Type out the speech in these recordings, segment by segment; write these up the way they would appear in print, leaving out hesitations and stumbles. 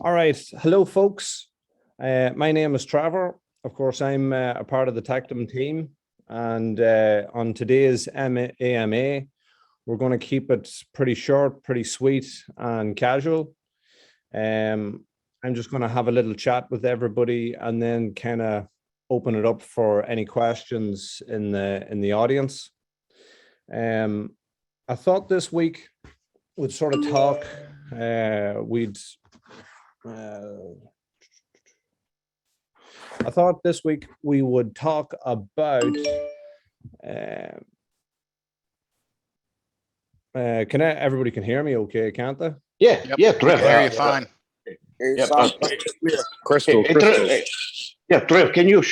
All right. Hello, folks. My name is Trevor. Of course, I'm a part of the Tectum team. And on today's AMA, we're going to keep it pretty short, pretty sweet and casual. I'm just going to have a little chat with everybody and then kind of open it up for any questions in the audience. I thought this week we'd sort of talk, I thought this week we would talk about, everybody can hear me okay, can't they? Yeah, Yep. yeah, We Trev. can hear you fine. Yeah, Crystal. yeah, Trev, can you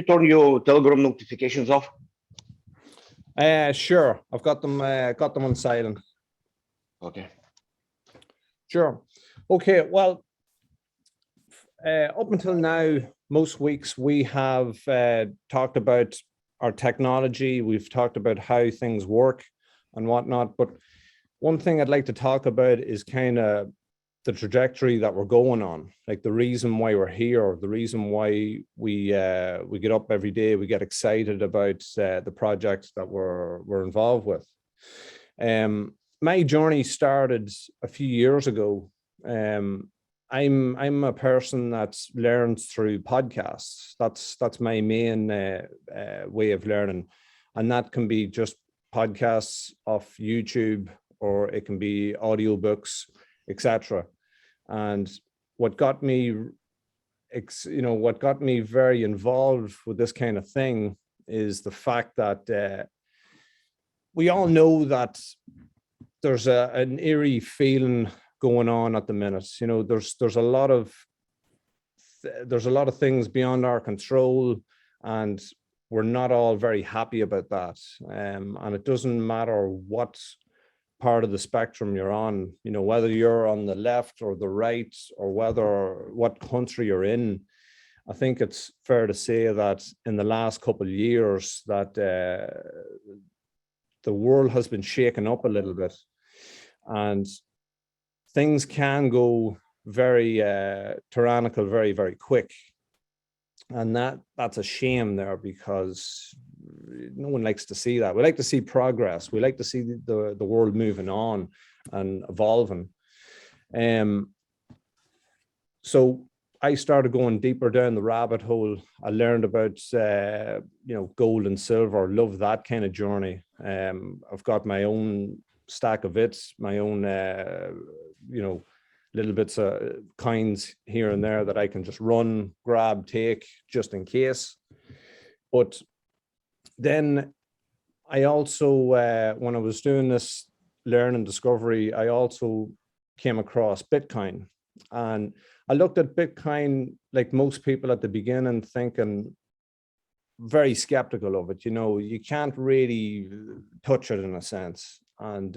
turn your Telegram notifications off? Sure. I've got them on silent. Okay. Sure. Okay. Well, up until now, most weeks we have talked about our technology. We've talked about how things work and whatnot. But one thing I'd like to talk about is kind of the trajectory that we're going on, like the reason why we're here, the reason why we get up every day, we get excited about the projects that we're involved with. My journey started a few years ago. I'm a person that learns through podcasts. That's my main way of learning, and that can be just podcasts off YouTube, or it can be audiobooks, etc. And what got me very involved with this kind of thing is the fact that we all know that there's an eerie feeling going on at the minute. You know, there's a lot of things beyond our control, and we're not all very happy about that. And it doesn't matter what part of the spectrum you're on, you know, whether you're on the left or the right, or what country you're in. I think it's fair to say that in the last couple of years that the world has been shaken up a little bit, and things can go very tyrannical, very, very quick. And that's a shame there, because no one likes to see that. We like to see progress. We like to see the world moving on and evolving. So I started going deeper down the rabbit hole. I learned about, gold and silver. Love that kind of journey. I've got my own stack of it, my own, little bits of coins here and there that I can just run, grab, take, just in case. But then I also, when I was doing this learn and discovery, I also came across Bitcoin. And I looked at Bitcoin like most people at the beginning, thinking very skeptical of it. You know, you can't really touch it in a sense. And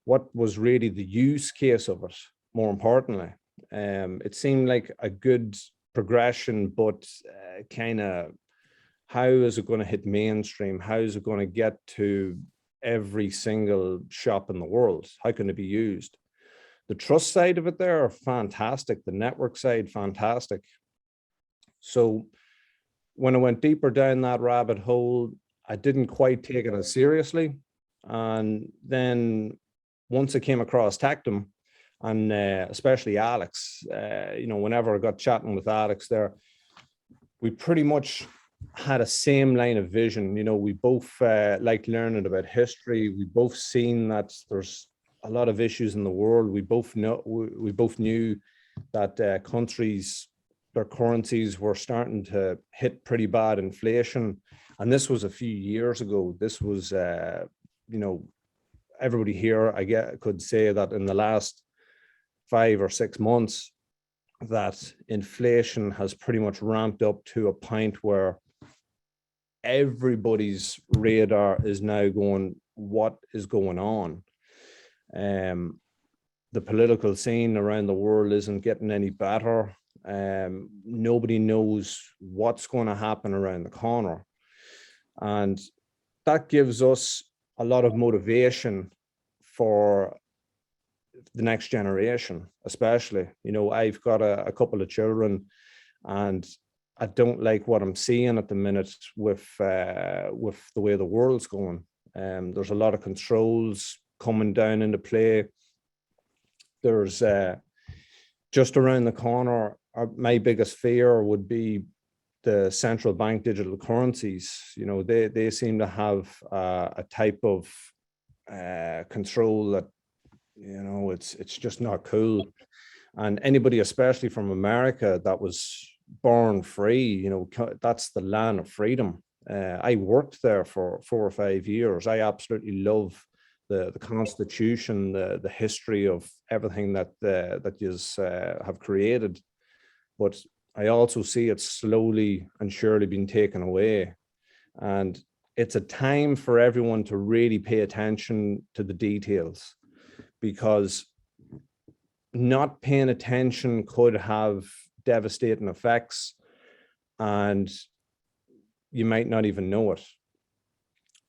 what was really the use case of it, more importantly? It seemed like a good progression, but kind of, how is it going to hit mainstream? How is it going to get to every single shop in the world? How can it be used? The trust side of it there, fantastic. The network side, fantastic. So when I went deeper down that rabbit hole, I didn't quite take it as seriously. And then once I came across Tectum, and especially Alex, whenever I got chatting with Alex there, we pretty much had a same line of vision. You know, we both liked learning about history. We both seen that there's a lot of issues in the world. We both knew that countries, their currencies were starting to hit pretty bad inflation. And this was a few years ago. This was, everybody here, could say that in the last 5 or 6 months, that inflation has pretty much ramped up to a point where everybody's radar is now going, what is going on? The political scene around the world isn't getting any better. Nobody knows what's going to happen around the corner. And that gives us a lot of motivation for the next generation, especially. You know, I've got a couple of children, and I don't like what I'm seeing at the minute with the way the world's going. There's a lot of controls coming down into play. There's just around the corner, my biggest fear would be the central bank digital currencies. You know, they seem to have a type of control that, you know, it's just not cool. And anybody, especially from America, that was born free, you know, that's the land of freedom. I worked there for 4 or 5 years. I absolutely love the Constitution, the history of everything that you have created. But I also see it slowly and surely being taken away. And it's a time for everyone to really pay attention to the details, because not paying attention could have devastating effects, and you might not even know it.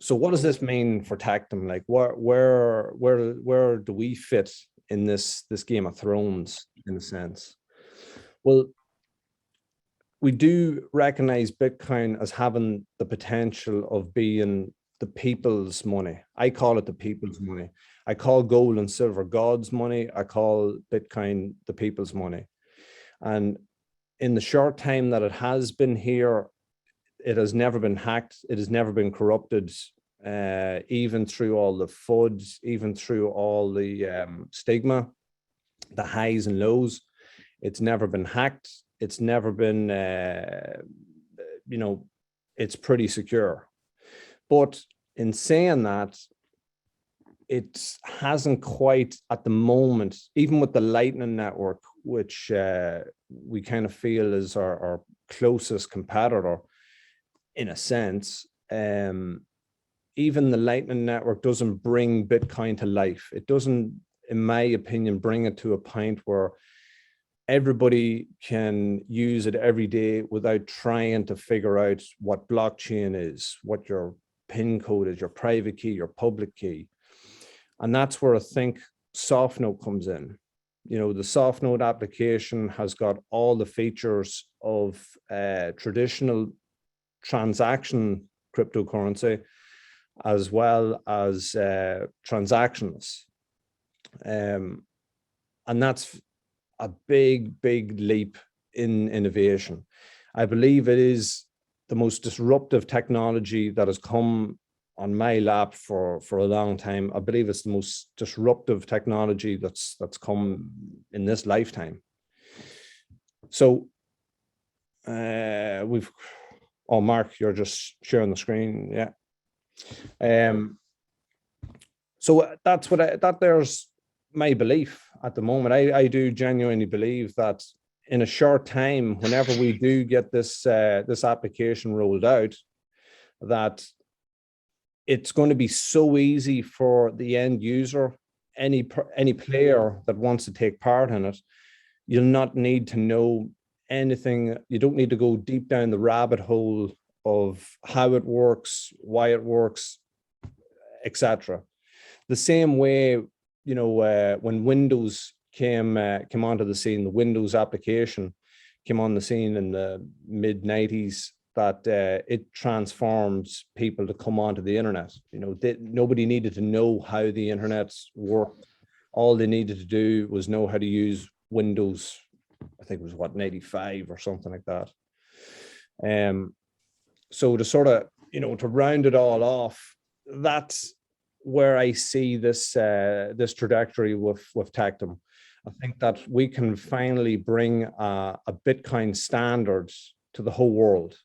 So what does this mean for Tectum? Like, where do we fit in this Game of Thrones, in a sense? Well, we do recognize Bitcoin as having the potential of being the people's money. I call it the people's money. I call gold and silver God's money. I call Bitcoin the people's money. And in the short time that it has been here, it has never been hacked. It has never been corrupted, even through all the FUDs, even through all the stigma, the highs and lows. It's never been hacked. It's never been, you know, it's pretty secure. But in saying that, it hasn't quite at the moment, even with the Lightning Network, which we kind of feel is our closest competitor, in a sense. Even the Lightning Network doesn't bring Bitcoin to life. It doesn't, in my opinion, bring it to a point where everybody can use it every day without trying to figure out what blockchain is, what your PIN code is, your private key, your public key. And that's where I think Softnota comes in. You know, the Softnota application has got all the features of traditional transaction cryptocurrency, as well as transactions. And that's a big, big leap in innovation. I believe it is the most disruptive technology that has come on my lap for a long time. I believe it's the most disruptive technology that's come in this lifetime. So oh, Mark, you're just sharing the screen. Yeah. So that's there's my belief at the moment. I do genuinely believe that in a short time, whenever we do get this application rolled out, that it's going to be so easy for the end user, any player that wants to take part in it. You'll not need to know anything. You don't need to go deep down the rabbit hole of how it works, why it works, etc. The same way, you know, when Windows came onto the scene, the Windows application came on the scene in the mid-90s, that it transforms people to come onto the internet. You know, nobody needed to know how the internet worked. All they needed to do was know how to use Windows. I think it was what, 95 or something like that. So to sort of, you know, to round it all off, that's where I see this this trajectory with Tectum. I think that we can finally bring a Bitcoin standard to the whole world,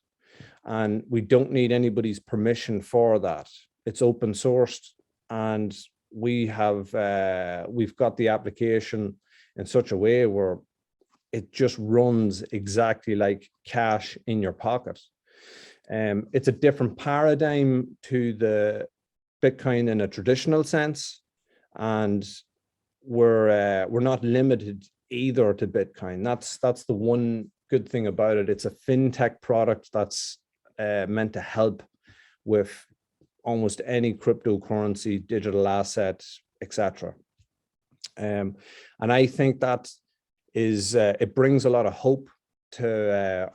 and we don't need anybody's permission for that. It's open sourced, and we have we've got the application in such a way where it just runs exactly like cash in your pocket. It's a different paradigm to the Bitcoin in a traditional sense, and we're not limited either to Bitcoin. That's the one good thing about it. It's a fintech product that's meant to help with almost any cryptocurrency, digital asset, etc. And I think that is, it brings a lot of hope to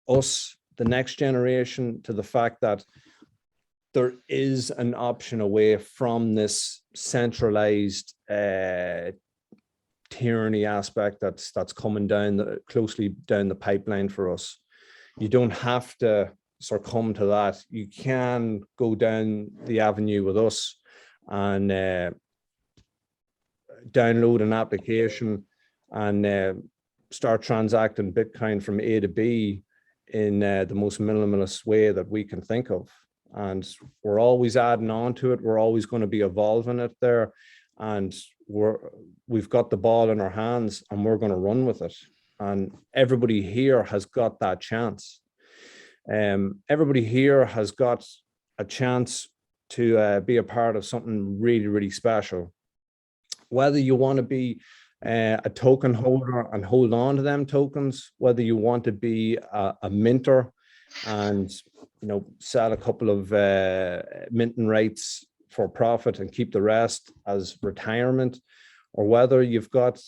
us, the next generation, to the fact that there is an option away from this centralized tyranny aspect that's coming down closely down the pipeline for us. You don't have to succumb to that. You can go down the avenue with us and download an application and start transacting Bitcoin from A to B in the most minimalist way that we can think of. And we're always adding on to it. We're always going to be evolving it there. And we've got the ball in our hands and we're going to run with it. And everybody here has got that chance. Everybody here has got a chance to be a part of something really, really special. Whether you want to be a token holder and hold on to them tokens, whether you want to be a minter and sell a couple of minting rights for profit and keep the rest as retirement, or whether you've got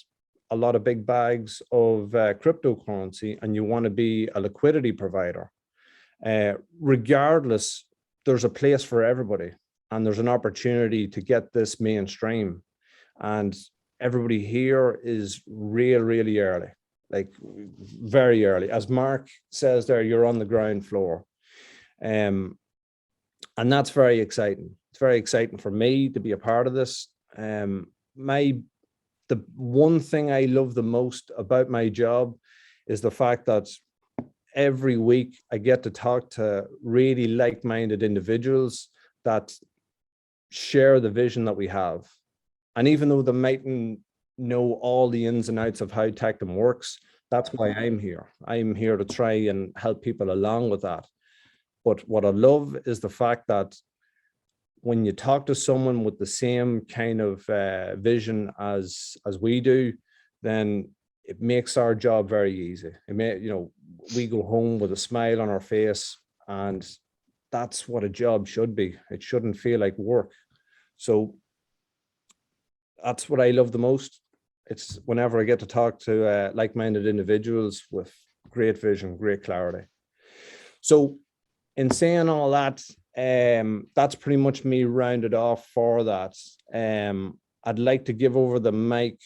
a lot of big bags of cryptocurrency and you want to be a liquidity provider. Regardless, there's a place for everybody and there's an opportunity to get this mainstream. And everybody here is really early, like very early. As Mark says there, you're on the ground floor. And that's very exciting. It's very exciting for me to be a part of this. The one thing I love the most about my job is the fact that every week I get to talk to really like-minded individuals that share the vision that we have. And even though they mightn't know all the ins and outs of how Tectum works, that's why I'm here. I'm here to try and help people along with that. But what I love is the fact that when you talk to someone with the same kind of vision as we do, then it makes our job very easy. We go home with a smile on our face, and that's what a job should be. It shouldn't feel like work. So that's what I love the most. It's whenever I get to talk to like-minded individuals with great vision, great clarity. So in saying all that, that's pretty much me rounded off for that. I'd like to give over the mic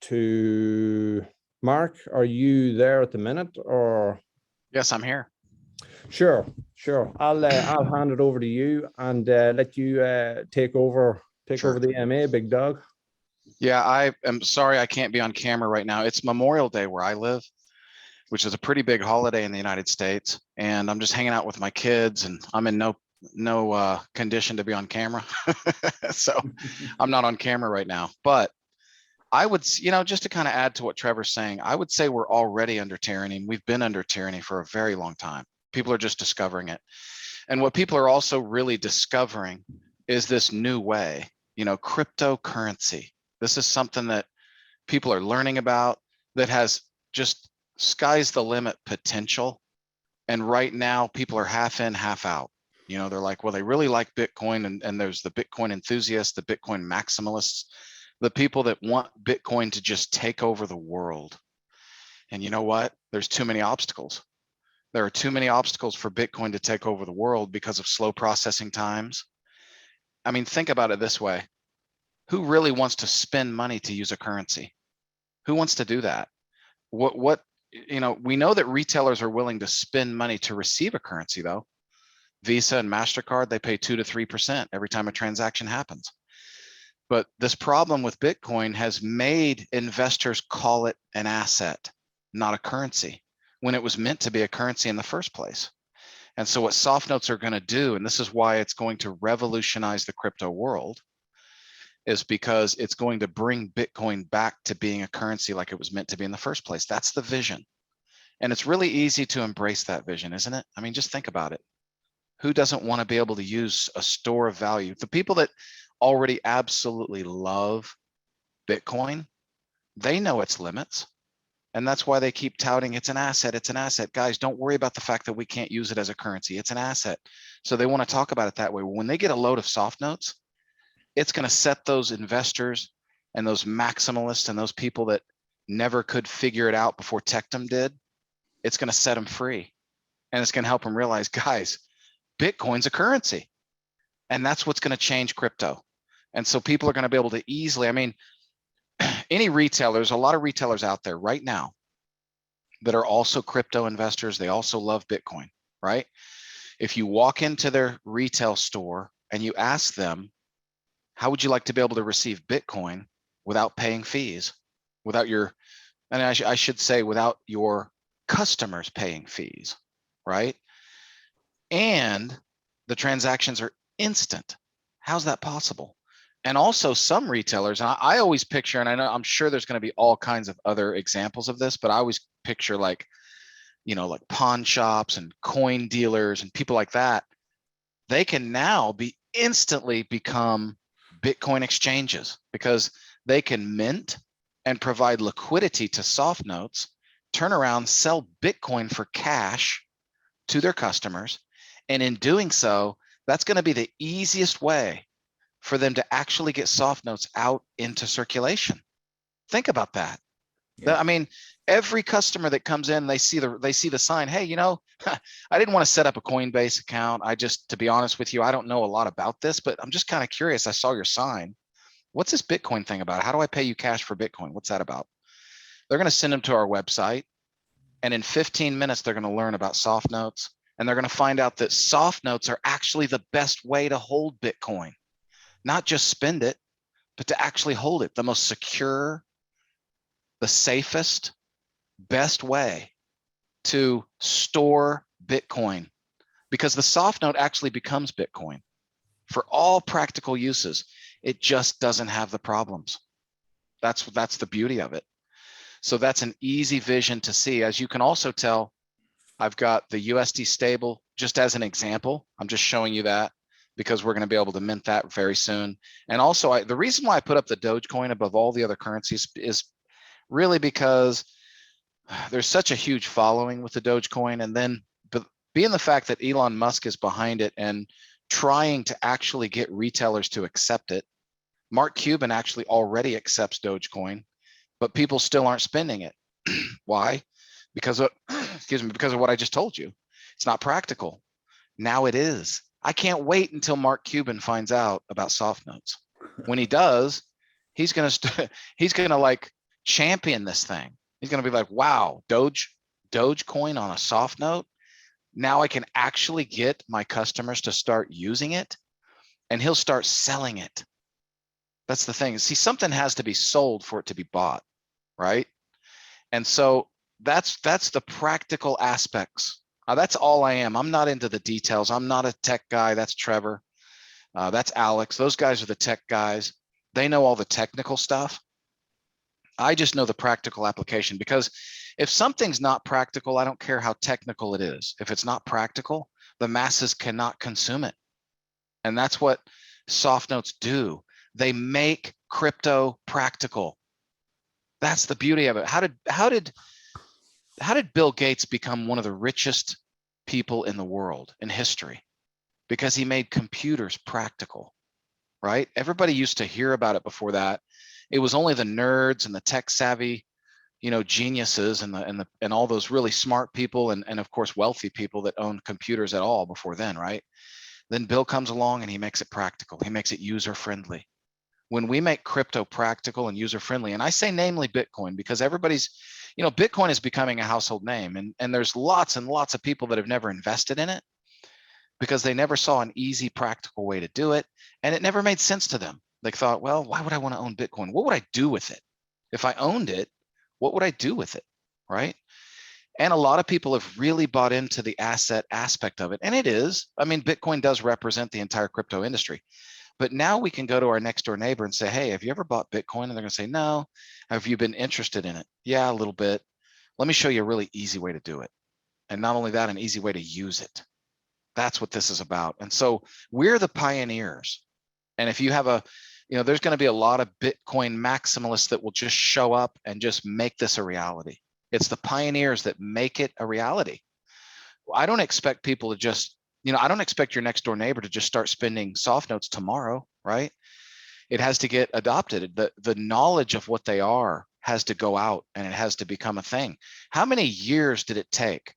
to Mark. Are you there at the minute, or? Yes, I'm here. Sure. I'll hand it over to you and let you take over the AMA, big dog. Yeah, I am sorry I can't be on camera right now. It's Memorial Day where I live, which is a pretty big holiday in the United States, and I'm just hanging out with my kids, and I'm in no condition to be on camera. So I'm not on camera right now. But I would, just to kind of add to what Trevor's saying, I would say we're already under tyranny. We've been under tyranny for a very long time. People are just discovering it. And what people are also really discovering is this new way, cryptocurrency. This is something that people are learning about that has just sky's the limit potential. And right now people are half in, half out. They're like, well, they really like Bitcoin, and there's the Bitcoin enthusiasts, the Bitcoin maximalists, the people that want Bitcoin to just take over the world. And you know what? There's too many obstacles. There are too many obstacles for Bitcoin to take over the world because of slow processing times. I mean, think about it this way. Who really wants to spend money to use a currency? Who wants to do that? We know that retailers are willing to spend money to receive a currency, though. Visa and MasterCard, they pay 2 to 3% every time a transaction happens. But this problem with Bitcoin has made investors call it an asset, not a currency, when it was meant to be a currency in the first place. And so what Softnotes are going to do, and this is why it's going to revolutionize the crypto world, is because it's going to bring Bitcoin back to being a currency like it was meant to be in the first place. That's the vision. And it's really easy to embrace that vision, isn't it? I mean, just think about it. Who doesn't want to be able to use a store of value? The people that already absolutely love Bitcoin, they know its limits. And that's why they keep touting it's an asset, it's an asset. Guys, don't worry about the fact that we can't use it as a currency. It's an asset. So they want to talk about it that way. When they get a load of soft notes, it's going to set those investors and those maximalists and those people that never could figure it out before Tectum did, it's going to set them free. And it's going to help them realize, guys, Bitcoin's a currency. And that's what's going to change crypto. And so people are going to be able to easily, I mean, any retailers, a lot of retailers out there right now that are also crypto investors, they also love Bitcoin, right? If you walk into their retail store and you ask them, how would you like to be able to receive Bitcoin without paying fees, without your, and I should say without your customers paying fees, right? And the transactions are instant. How's that possible? And also some retailers, and I always picture, and I know I'm sure there's going to be all kinds of other examples of this, but I always picture like, like pawn shops and coin dealers and people like that. They can now be instantly become Bitcoin exchanges because they can mint and provide liquidity to soft notes, turn around, sell Bitcoin for cash to their customers. And in doing so, that's going to be the easiest way for them to actually get soft notes out into circulation. Think about that. Yeah. I mean, every customer that comes in, they see the sign, hey, I didn't want to set up a Coinbase account. To be honest with you, I don't know a lot about this, but I'm just kind of curious. I saw your sign. What's this Bitcoin thing about? How do I pay you cash for Bitcoin? What's that about? They're going to send them to our website. And in 15 minutes, they're going to learn about soft notes. And they're going to find out that soft notes are actually the best way to hold Bitcoin, not just spend it, but to actually hold it. The most secure, the safest, best way to store Bitcoin, because the soft note actually becomes Bitcoin for all practical uses. It just doesn't have the problems. That's the beauty of it. So that's an easy vision to see. As you can also tell, I've got the USD stable just as an example. I'm just showing you that because we're going to be able to mint that very soon. And also, the reason why I put up the Dogecoin above all the other currencies is really because there's such a huge following with the Dogecoin. And then being the fact that Elon Musk is behind it and trying to actually get retailers to accept it. Mark Cuban actually already accepts Dogecoin, but people still aren't spending it. Why? Because of, because of what I just told you. It's not practical. Now it is. I can't wait until Mark Cuban finds out about soft notes. When he does, he's gonna like champion this thing. He's gonna be like, wow, Dogecoin on a soft note. Now I can actually get my customers to start using it, and he'll start selling it. That's the thing. See, something has to be sold for it to be bought, right? And so that's the practical aspects. That's all I am. I'm not into the details. I'm not a tech guy. That's Trevor. That's Alex. Those guys are the tech guys. They know all the technical stuff. I just know the practical application, because if something's not practical, I don't care how technical it is. If it's not practical, the masses cannot consume it. And that's what soft notes do. They make crypto practical. That's the beauty of it. How did Bill Gates become one of the richest people in the world in history? Because he made computers practical, right? Everybody used to hear about it before that. It was only the nerds and the tech savvy, geniuses and all those really smart people and of course wealthy people that owned computers at all before then, right? Then Bill comes along and he makes it practical. He makes it user friendly. When we make crypto practical and user friendly, and I say namely Bitcoin because everybody's, Bitcoin is becoming a household name, and there's lots and lots of people that have never invested in it because they never saw an easy, practical way to do it, and it never made sense to them. They thought, well, why would I want to own Bitcoin? What would I do with it? If I owned it, what would I do with it, right? And a lot of people have really bought into the asset aspect of it, and it is. I mean, Bitcoin does represent the entire crypto industry. But now we can go to our next door neighbor and say, hey, have you ever bought Bitcoin? And they're going to say, no. Have you been interested in it? Yeah, a little bit. Let me show you a really easy way to do it. And not only that, an easy way to use it. That's what this is about. And so we're the pioneers. And if you have there's going to be a lot of Bitcoin maximalists that will just show up and just make this a reality. It's the pioneers that make it a reality. I don't expect people to just, I don't expect your next door neighbor to just start spending soft notes tomorrow, right? It has to get adopted. The knowledge of what they are has to go out and it has to become a thing. How many years did it take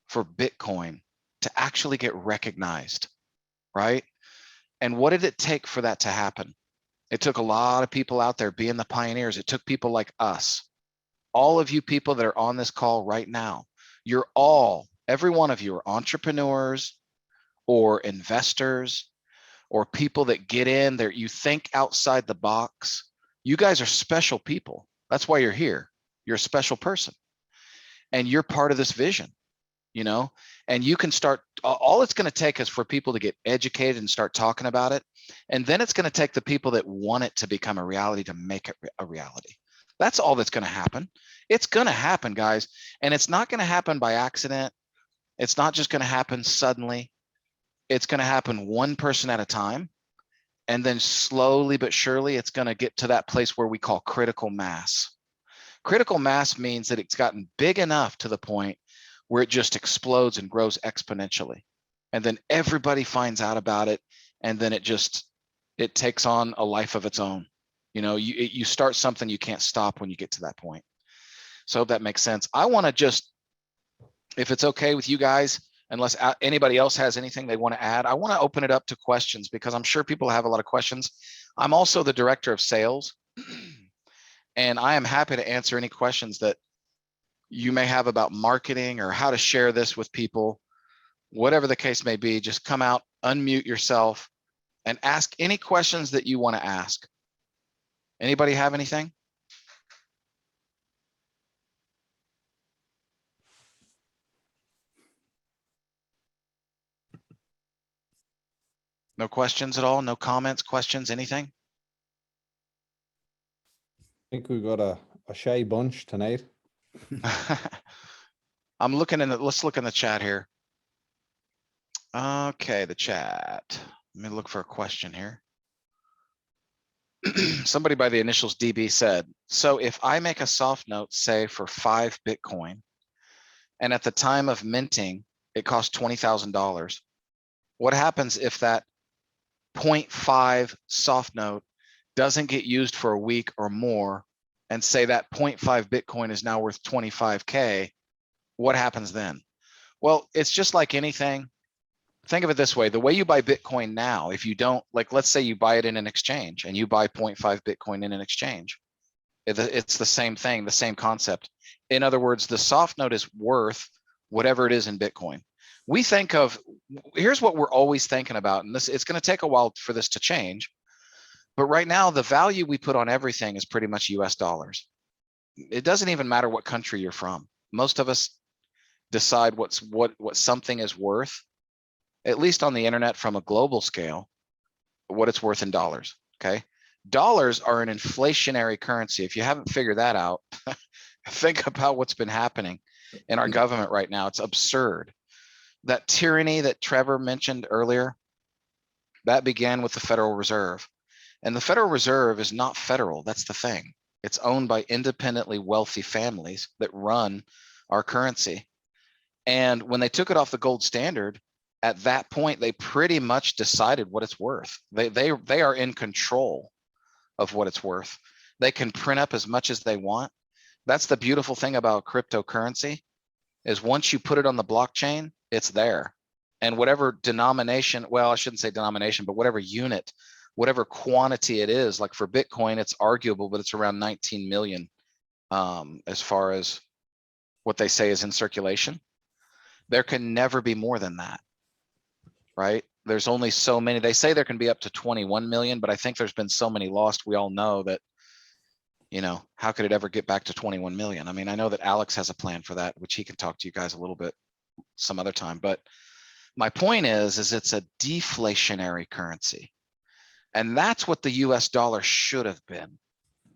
for Bitcoin to actually get recognized, right? And what did it take for that to happen? It took a lot of people out there being the pioneers. It took people like us. All of you people that are on this call right now, every one of you are entrepreneurs or investors or people that get in there. You think outside the box. You guys are special people. That's why you're here. You're a special person and you're part of this vision, and you can start. All it's going to take is for people to get educated and start talking about it. And then it's going to take the people that want it to become a reality to make it a reality. That's all that's going to happen. It's going to happen, guys. And it's not going to happen by accident. It's not just going to happen suddenly. It's going to happen one person at a time. And then slowly but surely, it's going to get to that place where we call critical mass. Critical mass means that it's gotten big enough to the point where it just explodes and grows exponentially. And then everybody finds out about it. And then it takes on a life of its own. You start something you can't stop when you get to that point. So that makes sense. I want to just, if it's okay with you guys, unless anybody else has anything they want to add, I want to open it up to questions because I'm sure people have a lot of questions. I'm also the director of sales, and I am happy to answer any questions that you may have about marketing or how to share this with people. Whatever the case may be, just come out, unmute yourself, and ask any questions that you want to ask. Anybody have anything? No questions at all? No comments, questions, anything? I think we got a shy bunch tonight. I'm looking let's look in the chat here. Okay, the chat. Let me look for a question here. Somebody by the initials DB said, so if I make a soft note, say for 5 Bitcoin, and at the time of minting, it costs $20,000, what happens if that 0.5 soft note doesn't get used for a week or more, and say that 0.5 Bitcoin is now worth 25K, what happens then? Well, it's just like anything. Think of it this way. The way you buy Bitcoin now, if you don't, like, let's say you buy it in an exchange and you buy 0.5 Bitcoin in an exchange. It's the same thing, the same concept. In other words, the soft note is worth whatever it is in Bitcoin. We think of, here's what we're always thinking about, and it's going to take a while for this to change. But right now, the value we put on everything is pretty much US dollars. It doesn't even matter what country you're from. Most of us decide what something is worth, at least on the internet from a global scale, what it's worth in dollars, okay? Dollars are an inflationary currency. If you haven't figured that out, think about what's been happening in our government right now. It's absurd. That tyranny that Trevor mentioned earlier, that began with the Federal Reserve. And the Federal Reserve is not federal. That's the thing. It's owned by independently wealthy families that run our currency. And when they took it off the gold standard, at that point, they pretty much decided what it's worth. They are in control of what it's worth. They can print up as much as they want. That's the beautiful thing about cryptocurrency, is once you put it on the blockchain, it's there. And whatever denomination, well, I shouldn't say denomination, but whatever unit, whatever quantity it is, like for Bitcoin, it's arguable, but it's around 19 million as far as what they say is in circulation. There can never be more than that, right? There's only so many. They say there can be up to 21 million, but I think there's been so many lost. We all know that, how could it ever get back to 21 million? I mean, I know that Alex has a plan for that, which he can talk to you guys a little bit some other time. But my point is it's a deflationary currency. And that's what the US dollar should have been.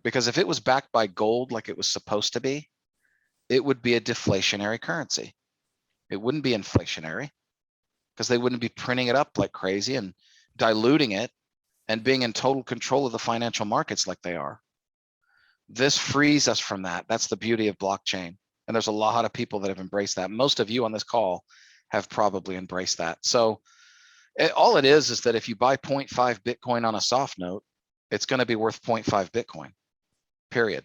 Because if it was backed by gold like it was supposed to be, it would be a deflationary currency. It wouldn't be inflationary, because they wouldn't be printing it up like crazy and diluting it and being in total control of the financial markets like they are. This frees us from that. That's the beauty of blockchain. And there's a lot of people that have embraced that. Most of you on this call have probably embraced that. So all it is that if you buy 0.5 Bitcoin on a soft note it's going to be worth 0.5 Bitcoin, period.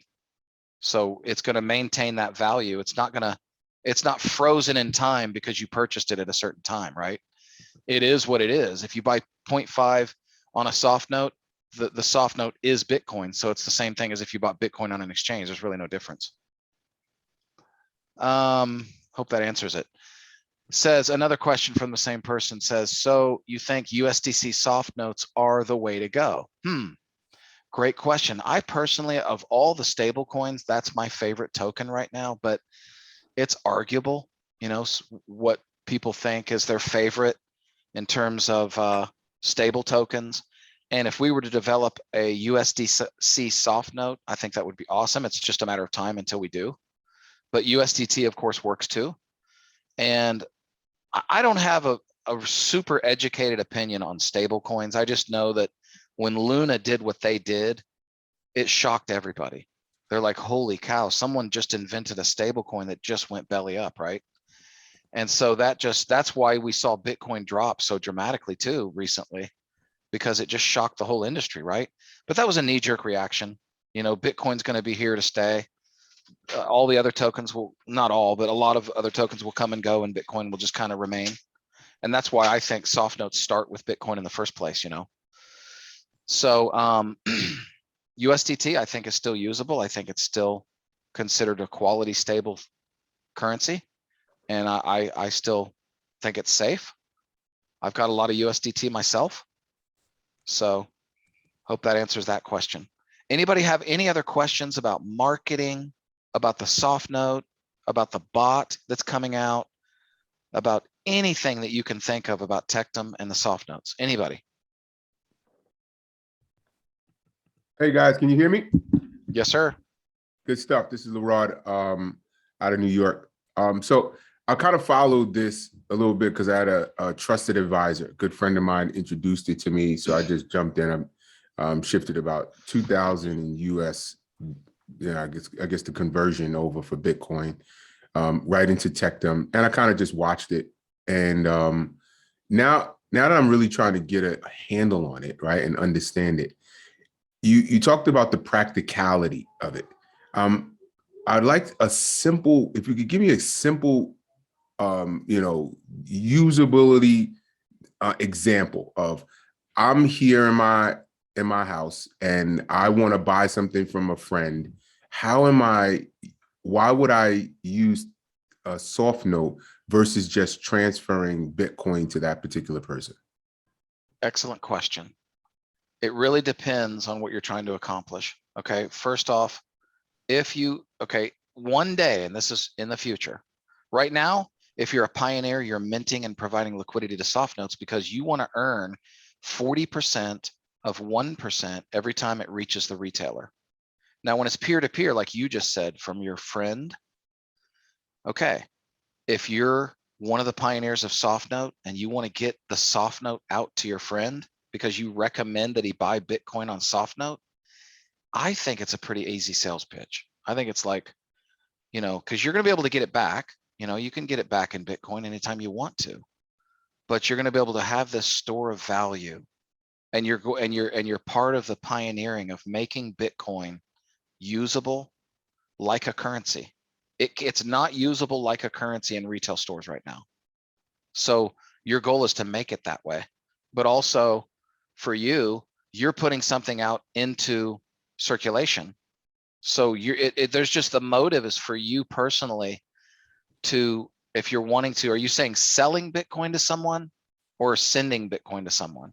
So it's going to maintain that value. It's not frozen in time because you purchased it at a certain time, right? It is what it is. If you buy 0.5 on a soft note, the soft note is Bitcoin. So it's the same thing as if you bought Bitcoin on an exchange. There's really no difference. Hope that answers it. Says another question from the same person says, so you think USDC soft notes are the way to go? Great question. I personally, of all the stable coins, that's my favorite token right now, but it's arguable, you know, what people think is their favorite in terms of stable tokens. And if we were to develop a USDC soft note, I think that would be awesome. It's just a matter of time until we do. But USDT, of course, works too. And I don't have a super educated opinion on stable coins. I just know that when Luna did what they did, it shocked everybody. They're like, holy cow, someone just invented a stable coin that just went belly up, right? And so that's why we saw Bitcoin drop so dramatically too recently, because it just shocked the whole industry, right? But that was a knee-jerk reaction. You know, Bitcoin's going to be here to stay. All the other tokens will, not all, but a lot of other tokens will come and go, and Bitcoin will just kind of remain. And that's why I think soft notes start with Bitcoin in the first place, you know? So USDT, I think, is still usable. I think it's still considered a quality stable currency. And I still think it's safe. I've got a lot of USDT myself. So hope that answers that question. Anybody have any other questions about marketing, about the soft note, about the bot that's coming out, about anything that you can think of about Tectum and the soft notes? Anybody? Hey guys, can you hear me? Yes, sir. Good stuff. This is Lerod out of New York. So I kind of followed this a little bit because I had a trusted advisor, a good friend of mine introduced it to me. So I just jumped in. I shifted about 2,000 in US, I guess the conversion over for Bitcoin, right into Tectum. And I kind of just watched it. And now that I'm really trying to get a handle on it, right, and understand it, you talked about the practicality of it. I'd like a simple, if you could give me a simple, usability example of, I'm here in my house and I want to buy something from a friend. Why would I use a soft note versus just transferring Bitcoin to that particular person? Excellent question. It really depends on what you're trying to accomplish. Okay, first off, one day, and this is in the future, right now, if you're a pioneer, you're minting and providing liquidity to soft notes because you want to earn 40% of 1% every time it reaches the retailer. Now, when it's peer-to-peer, like you just said, from your friend, okay, if you're one of the pioneers of soft note and you want to get the soft note out to your friend because you recommend that he buy Bitcoin on soft note, I think it's a pretty easy sales pitch. I think it's like, because you're going to be able to get it back. You can get it back in Bitcoin anytime you want to, but you're going to be able to have this store of value, and you're part of the pioneering of making Bitcoin usable like a currency. It's not usable like a currency in retail stores right now. So your goal is to make it that way, but also for you're putting something out into circulation. So there's just, the motive is for you personally to, if you're wanting to, are you saying selling Bitcoin to someone or sending Bitcoin to someone?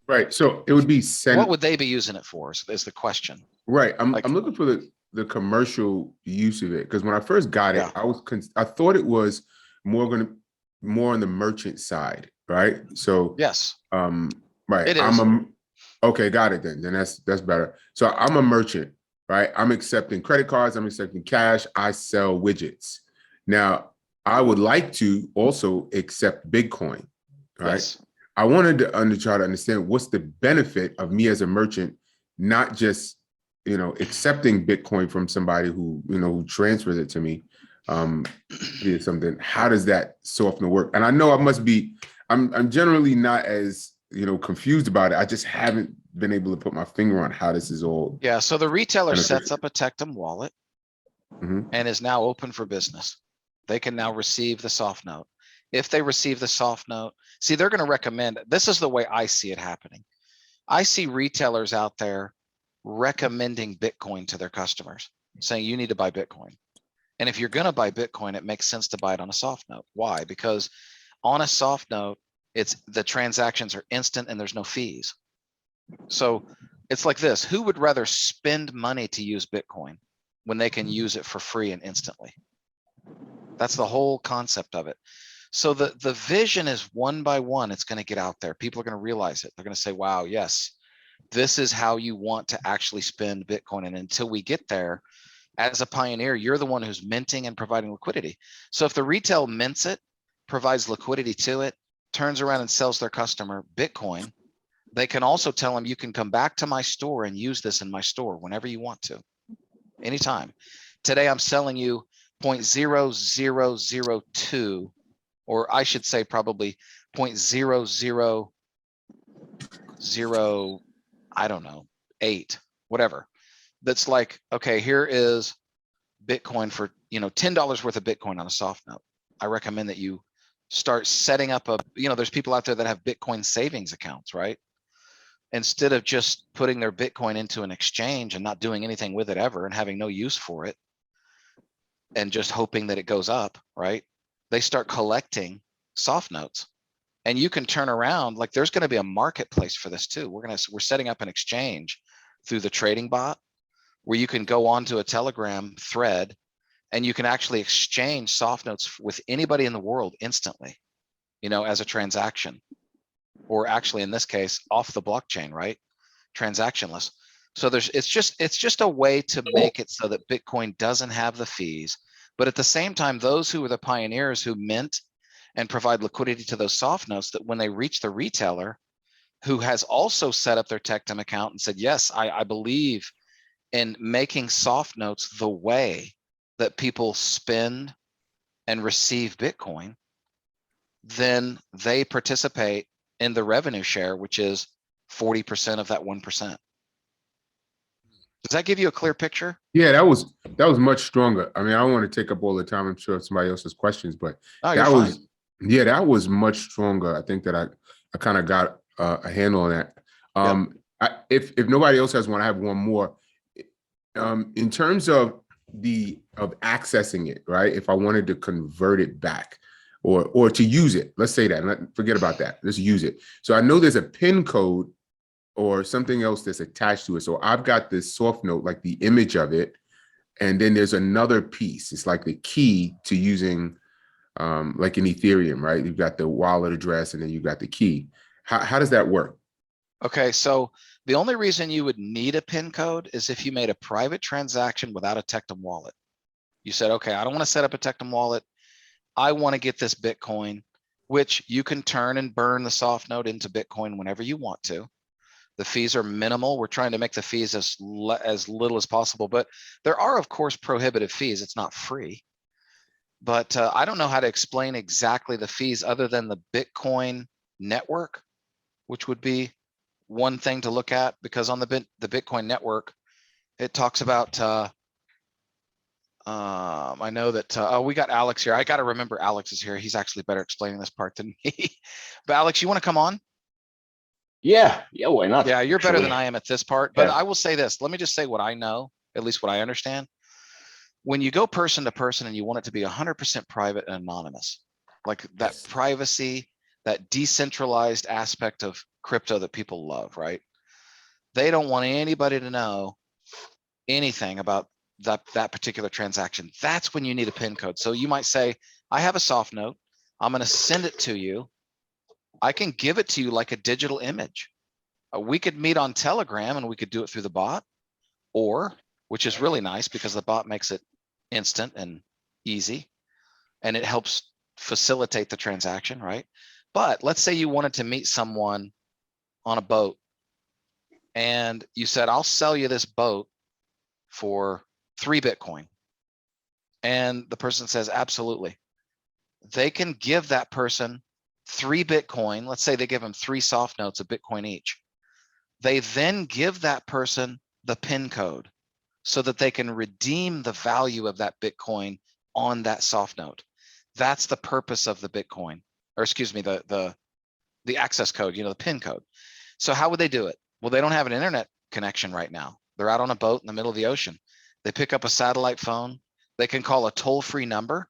Right. So it would be What would they be using it for is the question. Right. I'm looking for the commercial use of it, because when I first got it, I thought it was more on the merchant side, right? So yes, right. It is. Okay, got it then. Then that's better. So I'm a merchant, right? I'm accepting credit cards, I'm accepting cash, I sell widgets. Now, I would like to also accept Bitcoin, right? Yes. I wanted to try to understand what's the benefit of me as a merchant, not just, accepting Bitcoin from somebody who transfers it to me via something. How does that soft note work? And I know I'm generally not as, confused about it. I just haven't been able to put my finger on how this is all. Yeah, so the retailer beneficial. sets up a Tectum wallet Mhm. and is now open for business. They can now receive the soft note. If they receive the soft note, see, they're going to recommend, this is the way I see it happening. I see retailers out there recommending Bitcoin to their customers, saying you need to buy Bitcoin. And if you're going to buy Bitcoin, it makes sense to buy it on a soft note. Why? Because on a soft note, it's the transactions are instant and there's no fees. So it's like this, who would rather spend money to use Bitcoin when they can use it for free and instantly? That's the whole concept of it. So the vision is one by one, it's going to get out there. People are going to realize it. They're going to say, wow, yes, this is how you want to actually spend Bitcoin. And until we get there, as a pioneer, you're the one who's minting and providing liquidity. So if the retail mints it, provides liquidity to it, turns around and sells their customer Bitcoin, they can also tell them you can come back to my store and use this in my store whenever you want to, anytime. Today, I'm selling you 0.0002, or I should say probably 0.000, I don't know, 8, whatever. That's like, okay, here is Bitcoin for, $10 worth of Bitcoin on a soft note. I recommend that you start setting up there's people out there that have Bitcoin savings accounts, right? Instead of just putting their Bitcoin into an exchange and not doing anything with it ever and having no use for it and just hoping that it goes up, right? They start collecting soft notes. And you can turn around, like there's going to be a marketplace for this too. We're setting up an exchange through the trading bot where you can go onto a Telegram thread and you can actually exchange soft notes with anybody in the world instantly, as a transaction, or actually in this case, off the blockchain, right? Transactionless. So it's just a way to make it so that Bitcoin doesn't have the fees, but at the same time, those who are the pioneers who mint and provide liquidity to those soft notes, that when they reach the retailer who has also set up their Tectum account and said, yes, I believe in making soft notes the way that people spend and receive Bitcoin, then they participate in the revenue share, which is 40% of that 1%. Does that give you a clear picture? Yeah, that was much stronger. I mean, I don't want to take up all the time. I'm sure somebody else has questions, but that was much stronger. I think that I kind of got a handle on that. If nobody else has one, I have one more. In terms of accessing it, right? If I wanted to convert it back or to use it, let's say that, forget about that. Let's use it. So I know there's a PIN code or something else that's attached to it. So I've got this soft note, like the image of it. And then there's another piece. It's like the key to using like in Ethereum, right? You've got the wallet address and then you've got the key. How does that work? Okay, so the only reason you would need a PIN code is if you made a private transaction without a Tectum wallet. You said, okay, I don't want to set up a Tectum wallet. I want to get this Bitcoin, which you can turn and burn the soft note into Bitcoin whenever you want to. The fees are minimal. We're trying to make the fees as little as possible, but there are, of course, prohibitive fees. It's not free. But I don't know how to explain exactly the fees other than the Bitcoin network, which would be one thing to look at, because on the Bitcoin network, it talks about, I know that, we got Alex here. I got to remember Alex is here. He's actually better explaining this part than me. But Alex, you want to come on? Yeah, why not? Yeah, you're better actually. than I am at this part, but Yeah. I will say this. Let me just say what I know, at least what I understand. When you go person to person and you want it to be 100% private and anonymous, like that privacy, that decentralized aspect of crypto that people love, right? They don't want anybody to know anything about that particular transaction. That's when you need a PIN code. So you might say, I have a soft note. I'm going to send it to you. I can give it to you like a digital image. We could meet on Telegram and we could do it through the bot, or, which is really nice because the bot makes it instant and easy, and it helps facilitate the transaction, right? But let's say you wanted to meet someone on a boat and you said, I'll sell you this boat for 3 Bitcoin. And the person says, absolutely. They can give that person 3 Bitcoin. Let's say they give them 3 soft notes of Bitcoin each. They then give that person the PIN code so that they can redeem the value of that Bitcoin on that soft note. That's the purpose of the Bitcoin, or excuse me, the access code, the PIN code. So how would they do it? Well, they don't have an internet connection right now. They're out on a boat in the middle of the ocean. They pick up a satellite phone. They can call a toll-free number,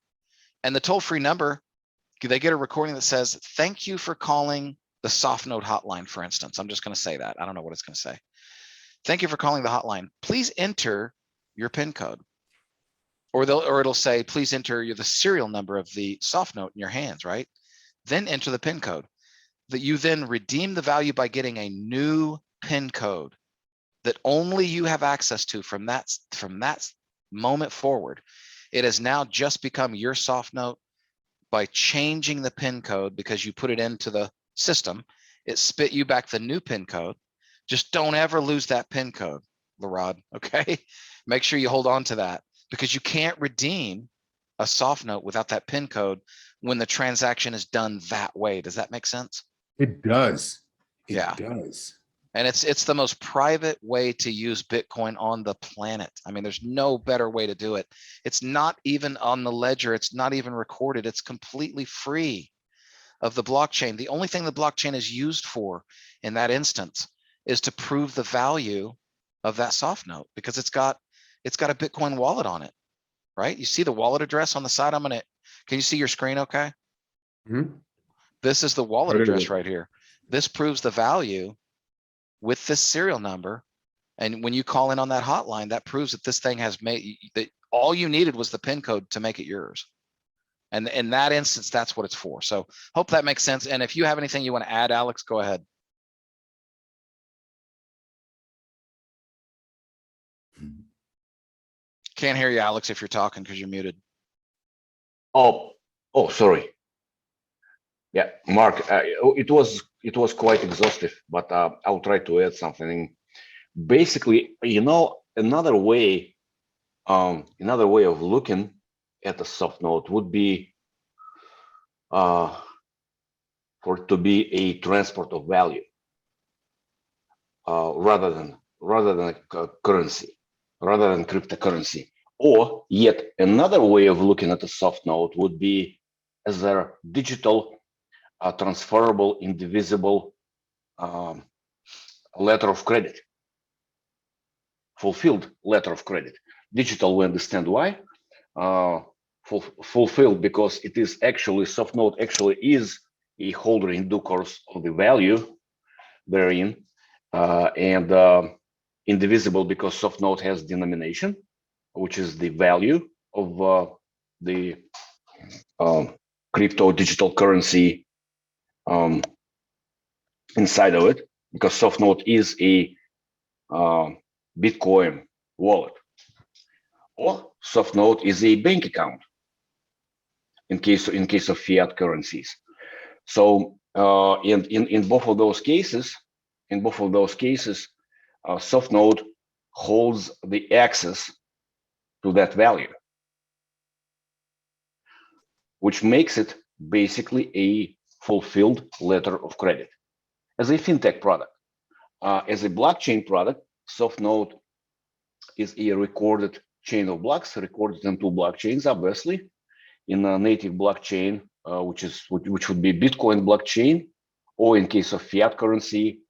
and the toll-free number, they get a recording that says, "Thank you for calling the Softnote hotline," for instance. I'm just going to say that. I don't know what it's going to say. "Thank you for calling the hotline. Please enter your PIN code." Or it'll say, "Please enter the serial number of the Softnote in your hands," right? Then enter the PIN code. That you then redeem the value by getting a new PIN code that only you have access to from that moment forward. It has now just become your Softnote. By changing the PIN code, because you put it into the system, it spit you back the new PIN code. Just don't ever lose that PIN code, Larod, okay? Make sure you hold on to that, because you can't redeem a Softnote without that PIN code when the transaction is done that way. Does that make sense? It does. It Yeah. does. And it's the most private way to use Bitcoin on the planet. I mean, there's no better way to do it. It's not even on the ledger. It's not even recorded. It's completely free of the blockchain. The only thing the blockchain is used for in that instance is to prove the value of that soft note, because it's got a Bitcoin wallet on it, right? You see the wallet address on the side. Can you see your screen okay? Mhm. This is the wallet What is address it? right here. This proves the value with this serial number. And when you call in on that hotline, that proves that this thing has made that all you needed was the PIN code to make it yours. And in that instance, that's what it's for. So hope that makes sense. And if you have anything you want to add, Alex, go ahead. Can't hear you, Alex, if you're talking because you're muted. Oh, sorry. Yeah, Mark, it was quite exhaustive, but I'll try to add something. Basically, another way of looking at a soft note would be for it to be a transport of value rather than a currency, rather than cryptocurrency. Or yet another way of looking at a soft note would be as a digital, transferable, indivisible letter of credit, fulfilled letter of credit. Digital, we understand why. Fulfilled because it is actually, soft note actually is a holder in due course of the value therein, and indivisible because soft note has denomination, which is the value of the crypto digital currency inside of it, because soft note is a Bitcoin wallet, or soft note is a bank account in case of fiat currencies. So in both of those cases, soft note holds the access to that value, which makes it basically a fulfilled letter of credit as a fintech product. As a blockchain product, soft note is a recorded chain of blocks, recorded in two blockchains, obviously, in a native blockchain, which would be Bitcoin blockchain, or in case of fiat currency,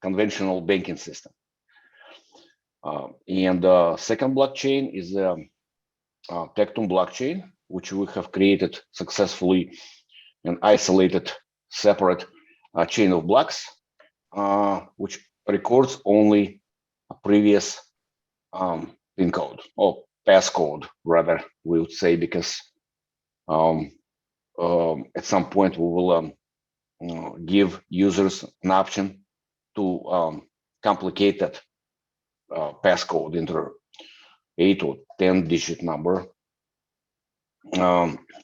conventional banking system. And second blockchain is Tectum blockchain, which we have created successfully an isolated, separate chain of blocks, which records only a previous PIN code, or passcode, rather, we would say, because at some point we will give users an option to complicate that passcode into 8 or 10-digit number,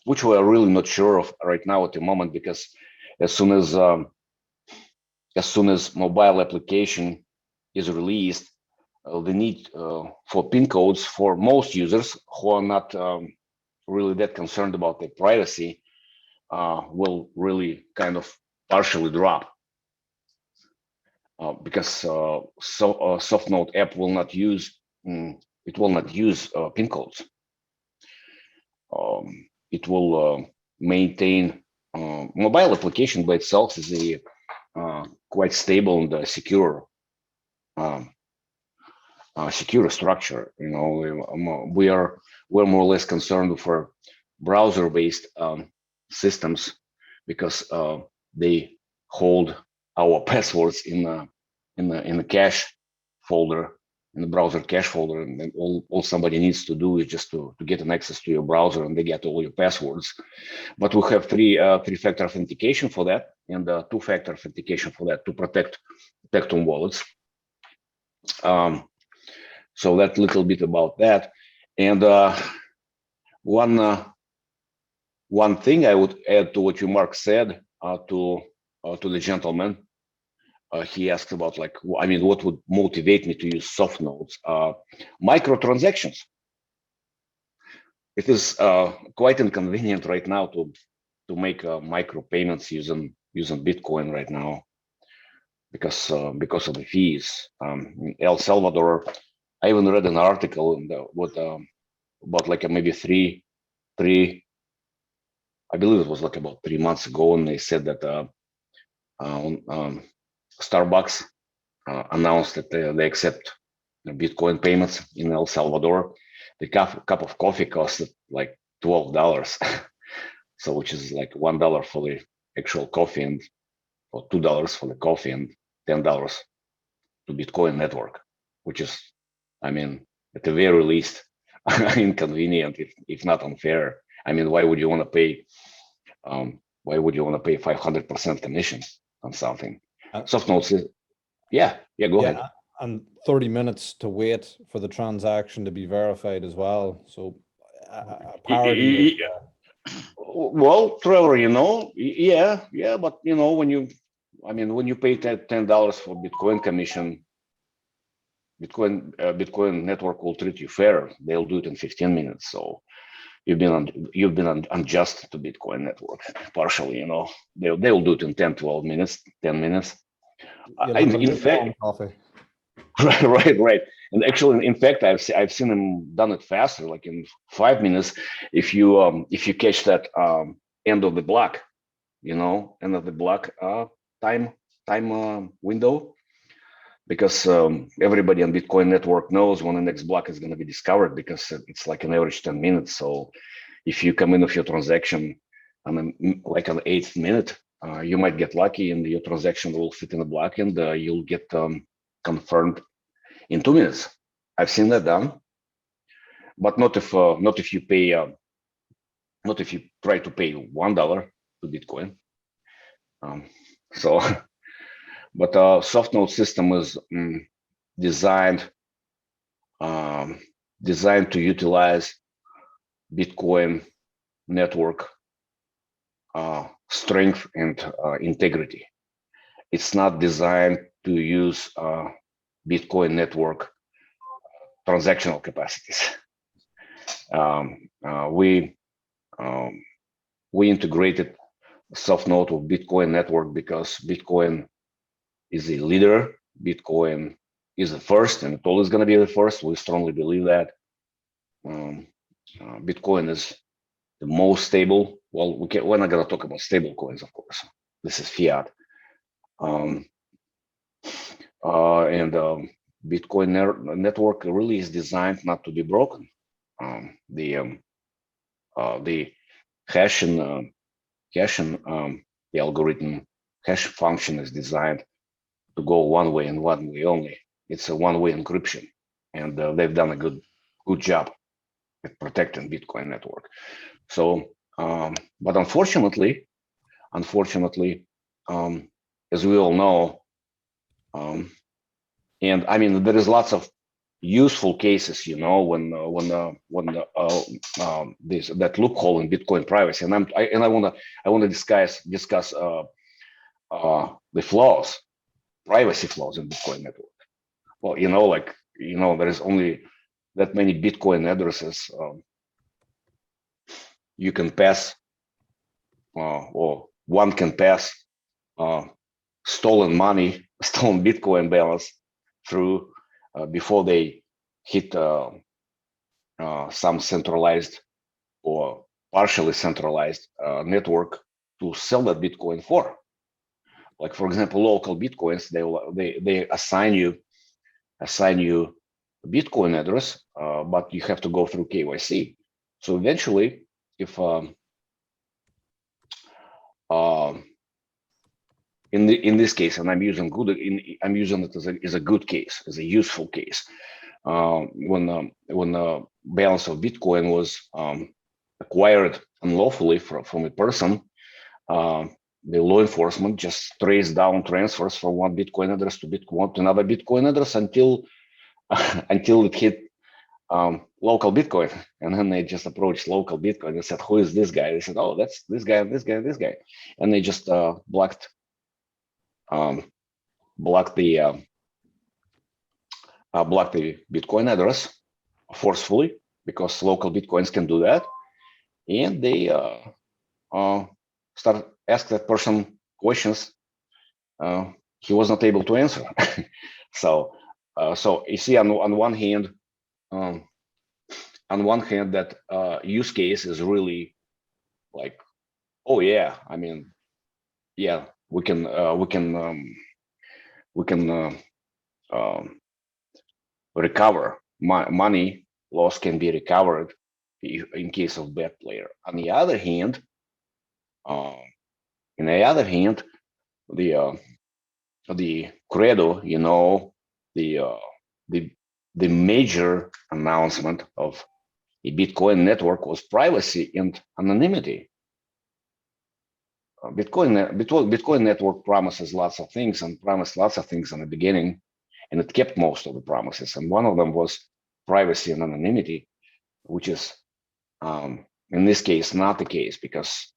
which we are really not sure of right now at the moment, because as soon as mobile application is released, the need for PIN codes for most users who are not really that concerned about their privacy will really kind of partially drop. because Softnota app will not use pin codes. It will maintain mobile application by itself is a quite stable and secure structure. You know, we're more or less concerned for browser-based systems because they hold our passwords in the cache folder, in the browser cache folder, and then all somebody needs to do is just to get an access to your browser, and they get all your passwords. But we have three-factor authentication for that, and two-factor authentication for that to protect Tectum wallets. So that little bit about that. And one thing I would add to what you, Mark, said to the gentleman. He asked about, like, I mean, what would motivate me to use soft nodes? Microtransactions. It is quite inconvenient right now to make micro payments using Bitcoin right now because of the fees. In El Salvador, I even read an article about like maybe three, I believe it was like about 3 months ago, and they said that Starbucks announced that they accept Bitcoin payments in El Salvador. The cup of coffee costed like $12, so which is like $1 for the actual coffee, and or $2 for the coffee, and $10 to Bitcoin network, which is, I mean, at the very least, inconvenient, if not unfair. I mean, why would you want to pay? Why would you want to pay 500% commission on something? Softnotes is, yeah, go ahead. And 30 minutes to wait for the transaction to be verified as well. So parity. Well, Trevor, you know, yeah, but you know, when you pay $10 for Bitcoin commission, Bitcoin network will treat you fair. They'll do it in 15 minutes. So you've been unjust to Bitcoin network partially. You know, they'll do it in 10, 12 minutes, 10 minutes. In fact, right. And actually, in fact, I've seen them done it faster, like in 5 minutes. If you catch that end of the block, you know, end of the block time window, because everybody on Bitcoin network knows when the next block is going to be discovered, because it's like an average 10 minutes. So if you come in with your transaction on like an 8th minute, you might get lucky and your transaction will fit in the block, and you'll get confirmed in 2 minutes. I've seen that done, but not if you pay, not if you try to pay $1 to Bitcoin. So, but Softnota system is designed to utilize Bitcoin network strength and integrity. It's not designed to use Bitcoin network transactional capacities. We integrated Softnota with Bitcoin network because Bitcoin is a leader. Bitcoin is the first, and it's always going to be the first. We strongly believe that. Bitcoin is the most stable. Well, we're not going to talk about stable coins, of course. This is fiat. And Bitcoin network really is designed not to be broken. The hashing the algorithm hash function is designed to go one way and one way only. It's a one-way encryption, and they've done a good job at protecting Bitcoin network. So, but unfortunately, as we all know, and I mean, there is lots of useful cases, you know, when that loophole in Bitcoin privacy, and I want to discuss the flaws, privacy flaws in Bitcoin network. Well, you know, there is only that many Bitcoin addresses you can pass, or one can pass stolen money stolen Bitcoin balance through before they hit some centralized or partially centralized network to sell that Bitcoin for. Like, for example, local Bitcoins, they assign you a Bitcoin address, but you have to go through KYC. So eventually, if in this case, and I'm using it as a good case, as a useful case, when the balance of Bitcoin was acquired unlawfully from a person, the law enforcement just traced down transfers from one Bitcoin address to another Bitcoin address until it hit local Bitcoin, and then they just approached local Bitcoin and said, "Who is this guy?" They said, "Oh, that's this guy, and this guy, and this guy," and they just blocked the Bitcoin address forcefully, because local Bitcoins can do that, and they start ask that person questions he was not able to answer. So you see, on one hand, that use case is really like, oh yeah, I mean, yeah, we can recover money loss can be recovered in case of bad player. On the other hand, the credo, the major announcement of the Bitcoin network was privacy and anonymity. Bitcoin network promises lots of things and promised lots of things in the beginning, and it kept most of the promises. And one of them was privacy and anonymity, which is in this case not the case, because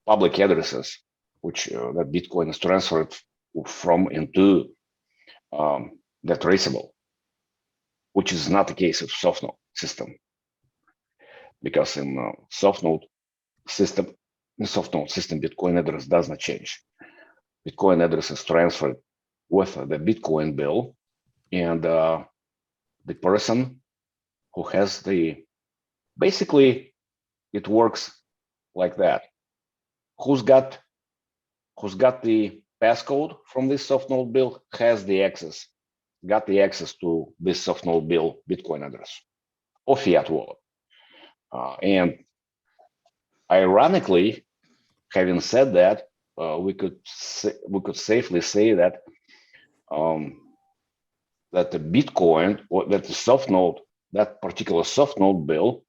public addresses, which that Bitcoin is transferred from into, they're traceable, which is not the case of Softnota system, because in Softnota system, Bitcoin address does not change. Bitcoin address is transferred with the Bitcoin bill, and the person who has basically it works like that. Who's got the passcode from this Softnota bill has the access, got the access to this Softnota bill Bitcoin address or fiat wallet. And ironically, having said that, we could safely say that that the Bitcoin, or that the Softnota, that particular Softnota bill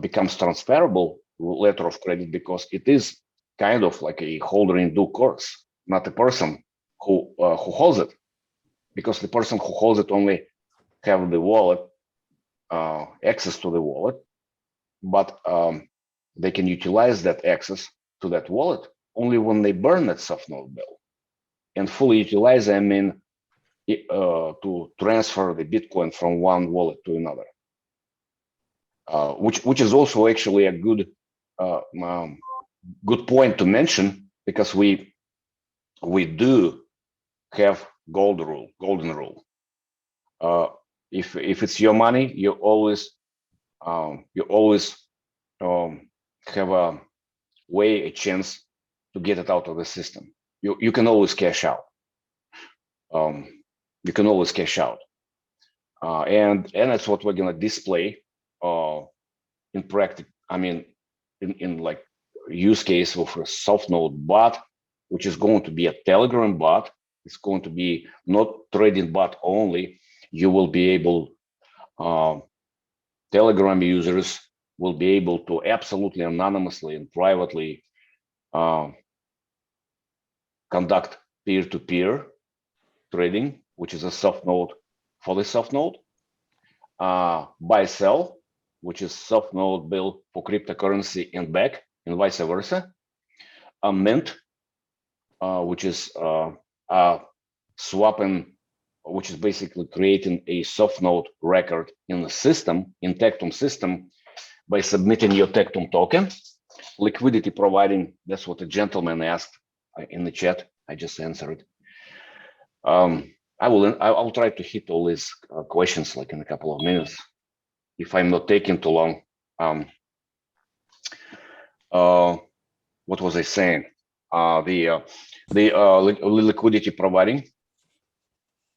becomes transferable letter of credit, because it is kind of like a holder in due course, not the person who holds it, because the person who holds it only have the wallet, access to the wallet, but they can utilize that access to that wallet only when they burn that Softnota bill. And fully utilize, I mean, to transfer the Bitcoin from one wallet to another, which is also actually a good point to mention, because we do have golden rule. If it's your money, you always have a chance to get it out of the system. You can always cash out. You can always cash out, and that's what we're gonna display in practice. I mean, in like use case of a Softnota bot, which is going to be a Telegram bot. It's going to be not trading bot only. You will be able, Telegram users will be able to absolutely anonymously and privately conduct peer-to-peer trading, which is a Softnota, fully Softnota. Buy sell, which is Softnota bill for cryptocurrency and back, and vice versa. Mint, which is swapping, which is basically creating a Softnota record in the system, in Tectum system, by submitting your Tectum token. Liquidity providing, that's what the gentleman asked in the chat. I just answered. I'll try to hit all these questions like in a couple of minutes, if I'm not taking too long. What was I saying? The liquidity providing.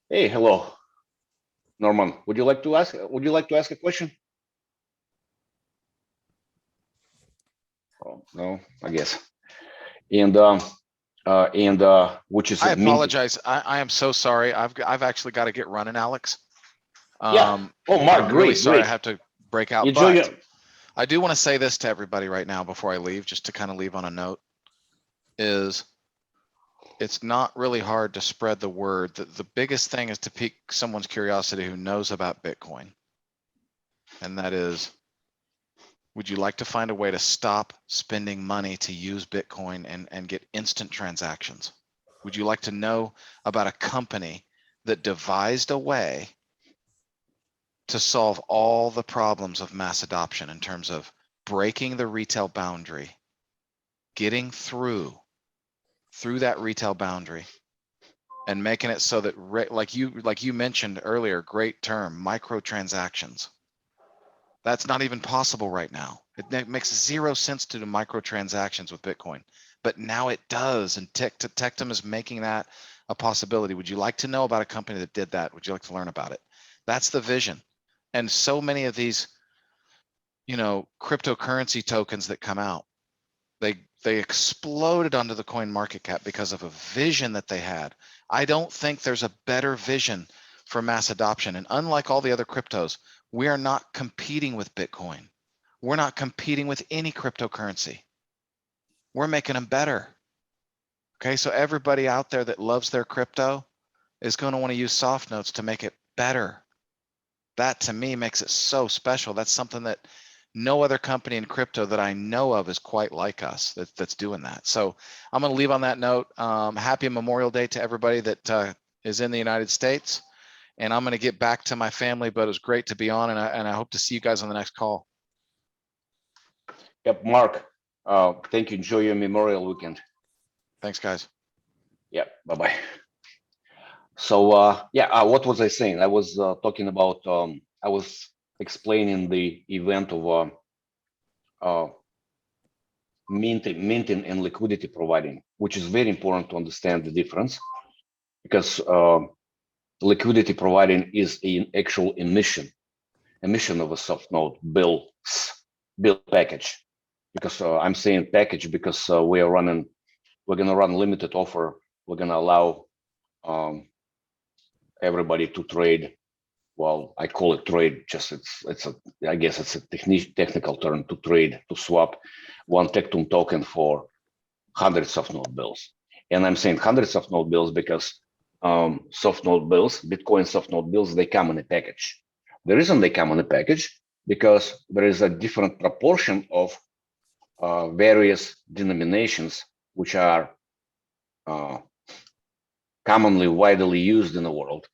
Hey, hello, Norman. Would you like to ask a question? Oh, no, I guess. And which is I apologize. I am so sorry. I've actually got to get running, Alex. Yeah. Oh, Mark, I'm really great, sorry. great. I have to break out. Enjoy But your. I do want to say this to everybody right now before I leave, just to kind of leave on a note, is it's not really hard to spread the word. The biggest thing is to pique someone's curiosity who knows about Bitcoin. And that is, would you like to find a way to stop spending money to use Bitcoin and get instant transactions? Would you like to know about a company that devised a way to solve all the problems of mass adoption in terms of breaking the retail boundary, getting through that retail boundary, and making it so that, like you mentioned earlier, great term, microtransactions. That's not even possible right now. It makes 0 sense to do microtransactions with Bitcoin, but now it does, and Tectum is making that a possibility. Would you like to know about a company that did that? Would you like to learn about it? That's the vision. And so many of these, cryptocurrency tokens that come out, they exploded onto the coin market cap because of a vision that they had. I don't think there's a better vision for mass adoption. And unlike all the other cryptos, we are not competing with Bitcoin. We're not competing with any cryptocurrency. We're making them better. Okay, so everybody out there that loves their crypto is going to want to use Softnotes to make it better. That to me makes it so special. That's something that no other company in crypto that I know of is quite like us that's doing that. So I'm going to leave on that note. Happy Memorial Day to everybody that is in the United States. And I'm going to get back to my family, but it was great to be on, and I hope to see you guys on the next call. Yep, Mark. Thank you. Enjoy your Memorial weekend. Thanks, guys. Yep. Bye-bye. So what was I saying? I was talking about. I was explaining the event of minting and liquidity providing, which is very important to understand the difference, because liquidity providing is an actual emission of a soft node bill package. Because I'm saying package because we're going to run limited offer. We're going to allow everybody to trade. Well, I call it trade. Just I guess it's a technical term, to trade, to swap one Tectum token for hundreds of node bills. And I'm saying hundreds of node bills because soft node bills, Bitcoin soft node bills, they come in a package. The reason they come in a package because there is a different proportion of various denominations which are commonly widely used in the world,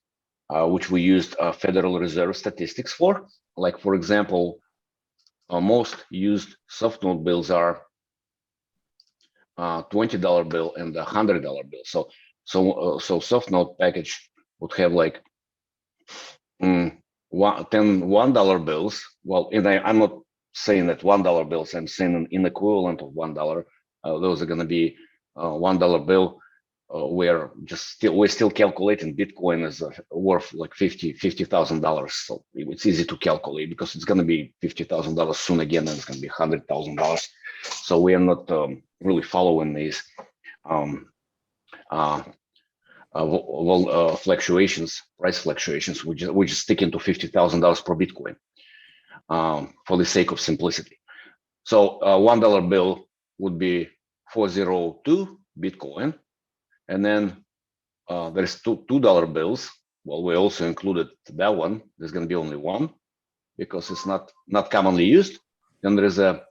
which we used Federal Reserve statistics for. Like, for example, most used soft node bills are $20 bill and a $100 bill. So soft node package would have like 10 $1 bills. Well, and I'm not saying that $1 bills. I'm saying an equivalent of $1. Those are going to be $1 bill. We're still calculating Bitcoin as worth like $50,000. So it's easy to calculate because it's going to be $50,000 soon again, and it's going to be $100,000. So we are not really following these fluctuations, price fluctuations. We're just sticking to $50,000 per Bitcoin for the sake of simplicity. So $1 bill would be 402 Bitcoin. And then there's $2 bills. Well, we also included that one. There's going to be only one because it's not commonly used. Then there's a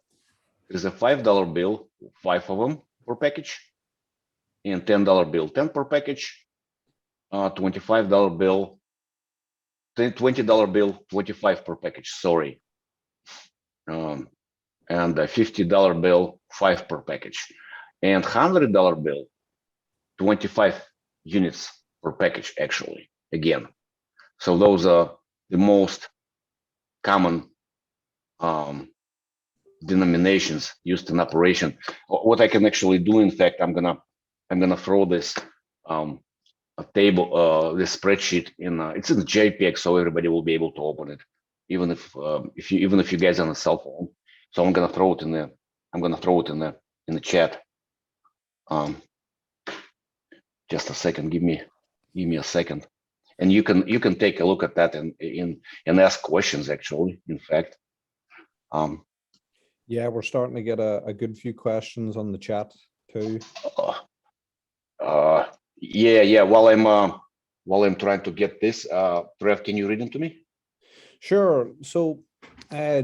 $5 bill, 5 of them per package, and $10 bill, 10 per package. $25 bill, $20 bill, 25 per package. Sorry, and a $50 bill, 5 per package, and $100 bill. 25 units per package actually, again. So those are the most common denominations used in operation. What I can actually do, in fact, I'm gonna throw this a table, this spreadsheet in it's in the JPEG, so everybody will be able to open it, even if you guys are on a cell phone. So I'm gonna throw it in the chat. Just a second, give me a second, and you can take a look at that and ask questions actually, in fact. Yeah, we're starting to get a good few questions on the chat too. Yeah. While I'm trying to get this, Trev, can you read them to me? Sure. So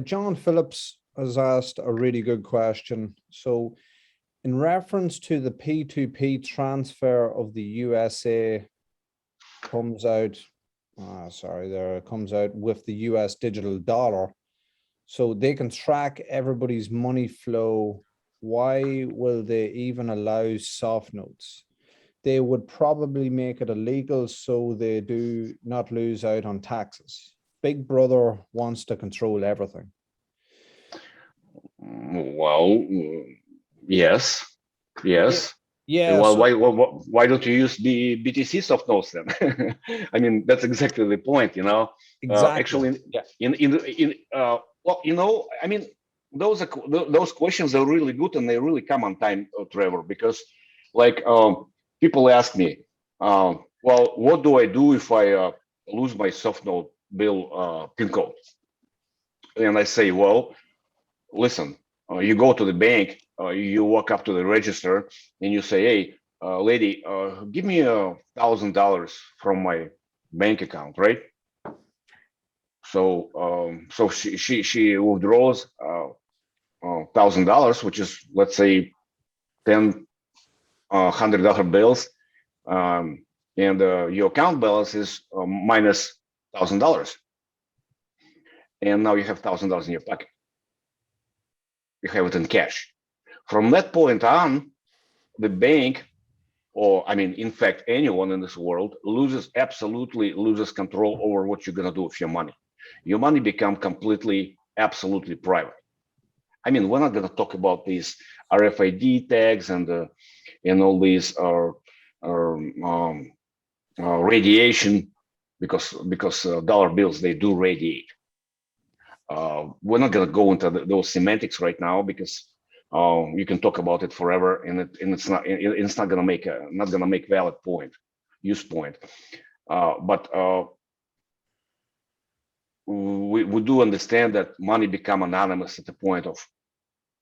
John Phillips has asked a really good question. So in reference to the P2P transfer of the USA comes out, comes out with the US digital dollar. So they can track everybody's money flow. Why will they even allow soft notes? They would probably make it illegal so they do not lose out on taxes. Big Brother wants to control everything. Well, yes. Yeah. Well, So, why don't you use the BTC soft notes then? I mean, that's exactly the point, you know. exactly. Actually, yeah. well, you know, I mean, those questions are really good and they really come on time, Trevor, because like people ask me, well, what do I do if I lose my soft note bill PIN code? And I say, well, listen, you go to the bank, you walk up to the register and you say, hey, lady, give me $1,000 from my bank account, right? So so she withdraws $1,000, which is, let's say, 10 $100 bills, and your account balance is minus $1,000, and now you have $1,000 in your pocket. You have it in cash. From that point on, the bank, or I mean, in fact, anyone in this world absolutely loses control over what you're gonna do with your money. Your money becomes absolutely private. I mean, we're not gonna talk about these RFID tags and all these radiation, because dollar bills, they do radiate. We're not gonna go into those semantics right now because you can talk about it forever, and it's not gonna make valid use point. But we do understand that money become anonymous at the point of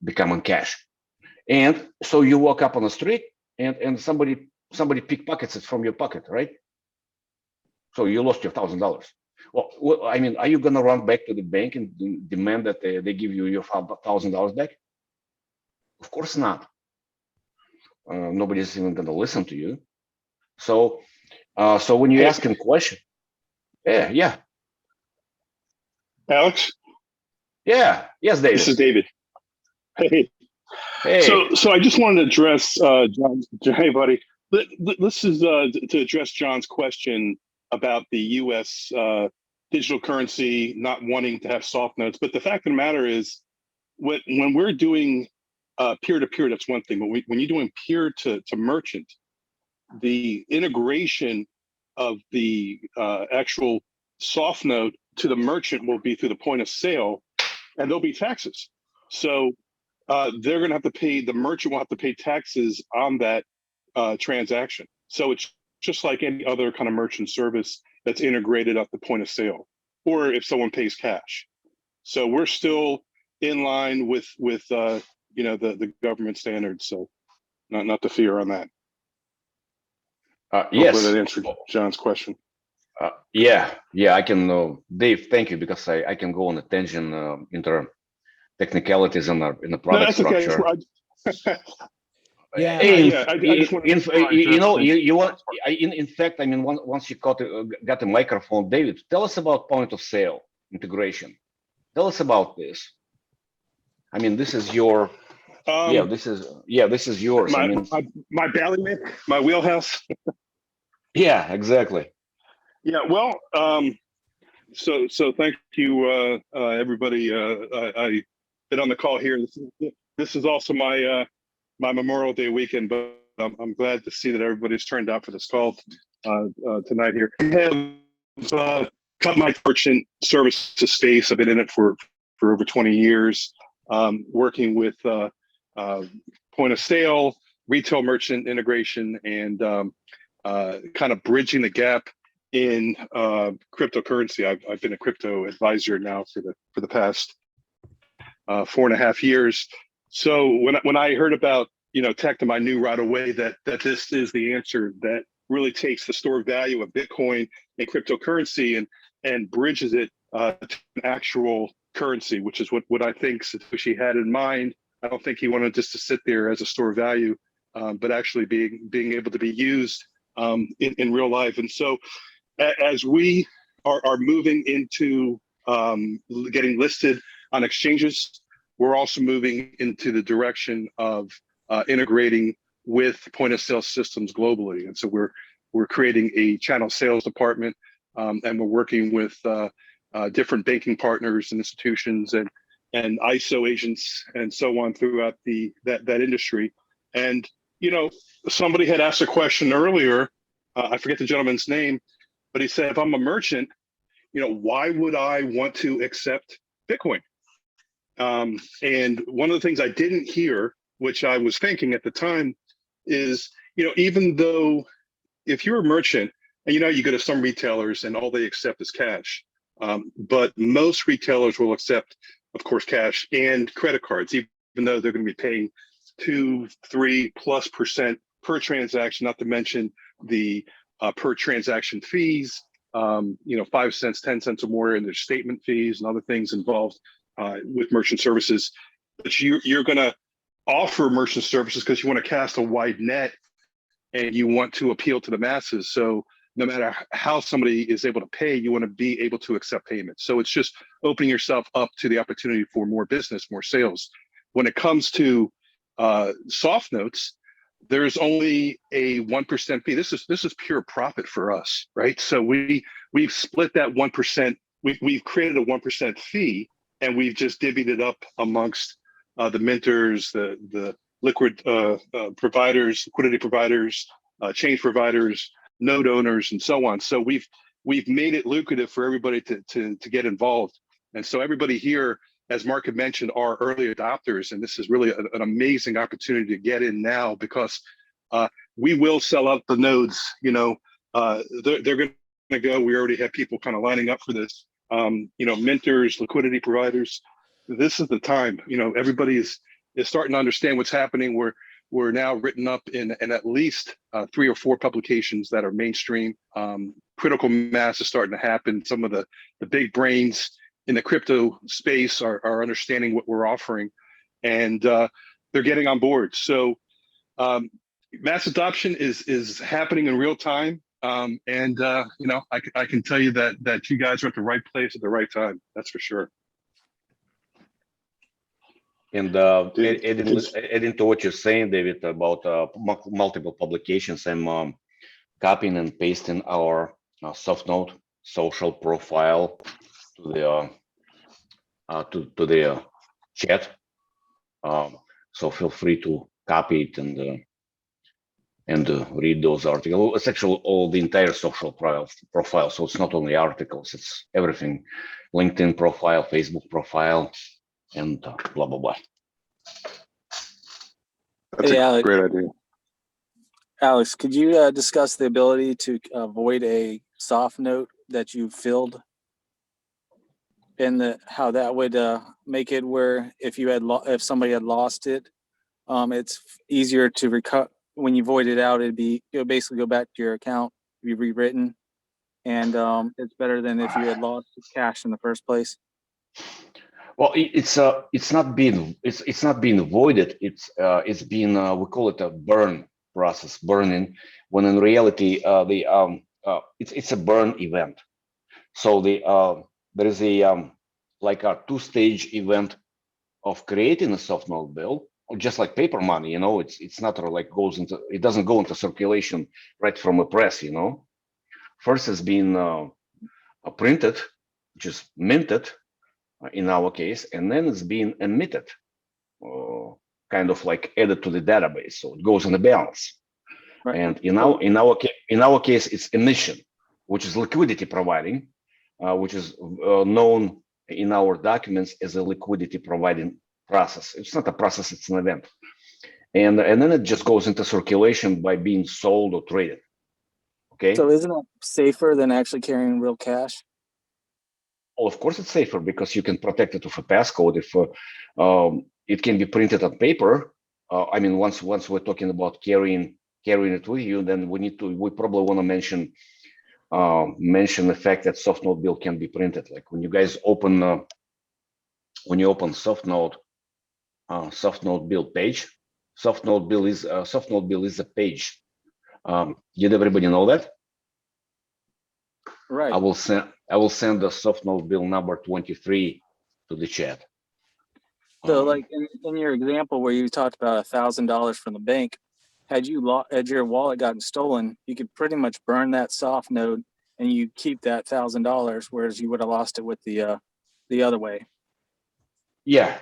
becoming cash, and so you walk up on the street and somebody pickpockets it from your pocket, right? So you lost your $1,000. Well, I mean, are you gonna run back to the bank and demand that they give you your $1,000 back? Of course not. Nobody's even gonna listen to you. So so when you ask a question, yeah. Alex? Yes, David. This is David. Hey. So I just wanted to address John's. Hey, buddy. This is to address John's question about the U.S. Digital currency not wanting to have soft notes. But the fact of the matter is, when we're doing peer-to-peer, that's one thing. But when you're doing peer-to-merchant, the integration of the actual soft note to the merchant will be through the point of sale, and there'll be taxes. So they're going to have to pay, the merchant will have to pay taxes on that transaction. So it's just like any other kind of merchant service that's integrated at the point of sale, or if someone pays cash. So we're still in line with you know, the government standards. So not to fear on that. Yes. Hopefully that answered John's question. Yeah, I can, Dave, thank you, because I can go on a tangent into technicalities in the product structure. Okay. Yeah. You know, you want, in fact, I mean, once you got a microphone, David, tell us about point of sale integration. Tell us about this. I mean, this is your this is yours. My, I mean, my bailiwick, my wheelhouse. yeah, exactly. Yeah, well, so thank you, everybody. I've been on the call here. This is also my my Memorial Day weekend, but I'm glad to see that everybody's turned out for this call tonight here. I have cut my merchant services space. I've been in it for over 20 years, working with point of sale, retail merchant integration, and kind of bridging the gap in cryptocurrency. I've been a crypto advisor now for the past 4.5 years. So when I heard about Tectum, I knew right away that this is the answer that really takes the stored value of Bitcoin and cryptocurrency and bridges it to an actual currency, which is what I think Satoshi had in mind. I don't think he wanted just to sit there as a store of value, but actually being able to be used in real life. And so as we are moving into getting listed on exchanges, we're also moving into the direction of integrating with point of sale systems globally. And so we're creating a channel sales department, and we're working with different banking partners and institutions and ISO agents and so on throughout that industry. And somebody had asked a question earlier. I forget the gentleman's name, but he said, if I'm a merchant, why would I want to accept Bitcoin? And one of the things I didn't hear, which I was thinking at the time, is, even though if you're a merchant and you go to some retailers and all they accept is cash, but most retailers will accept, of course, cash and credit cards, even though they're going to be paying 2-3+% per transaction, not to mention the per transaction fees, 5 cents, 10 cents or more, and there's statement fees and other things involved with merchant services. But you're going to offer merchant services because you want to cast a wide net and you want to appeal to the masses. So no matter how somebody is able to pay, you want to be able to accept payments. So it's just opening yourself up to the opportunity for more business, more sales. When it comes to soft notes, there's only a 1% fee. This is pure profit for us, right? So we've split that 1%. We've created a 1% fee, and we've just divvied it up amongst the minters, the liquid providers, liquidity providers, change providers, node owners, and so on. So we've made it lucrative for everybody to get involved. And so everybody here, as Mark had mentioned, are early adopters, and this is really an amazing opportunity to get in now, because we will sell out the nodes. They're going to go. We already have people kind of lining up for this. Minters, liquidity providers. This is the time. Everybody is starting to understand what's happening. We're now written up in at least 3 or 4 publications that are mainstream. Critical mass is starting to happen. Some of the big brains in the crypto space are understanding what we're offering, and they're getting on board. So mass adoption is happening in real time. I can tell you that you guys are at the right place at the right time. That's for sure. And adding to what you're saying, David, about multiple publications, I'm copying and pasting our Softnota social profile to the chat. So feel free to copy it and read those articles. It's actually all the entire social profile. So it's not only articles; it's everything: LinkedIn profile, Facebook profile, and blah blah blah. That's a great idea. Alex, could you discuss the ability to avoid a soft note that you filled, and how that would make it where if somebody had lost it, it's easier to recover when you void it out. It'll basically go back to your account, be rewritten, and it's better than if you had lost cash in the first place. Well, it's not being voided. It's being we call it a burn process, burning. When in reality, it's a burn event. So there is a like a 2-stage event of creating a soft node bill, just like paper money, it's not like it doesn't go into circulation right from a press, First it's been printed, which is minted in our case, and then it's being emitted, kind of like added to the database, so it goes in the balance. Right. And in our case, it's emission, which is liquidity providing, which is known in our documents as a liquidity providing process. It's not a process; it's an event, and then it just goes into circulation by being sold or traded. Okay. So isn't it safer than actually carrying real cash? Well, of course, it's safer because you can protect it with a passcode. If it can be printed on paper, I mean, once we're talking about carrying it with you, then we probably want to mention the fact that Softnote bill can be printed. Like when you guys open Softnote bill page, Softnote bill is a page. Did everybody know that? Right. I will send the Softnote bill number 23 to the chat. So, like in your example where you talked about $1,000 from the bank, had your wallet gotten stolen, you could pretty much burn that soft node and you keep that $1,000, whereas you would have lost it with the other way. Yeah.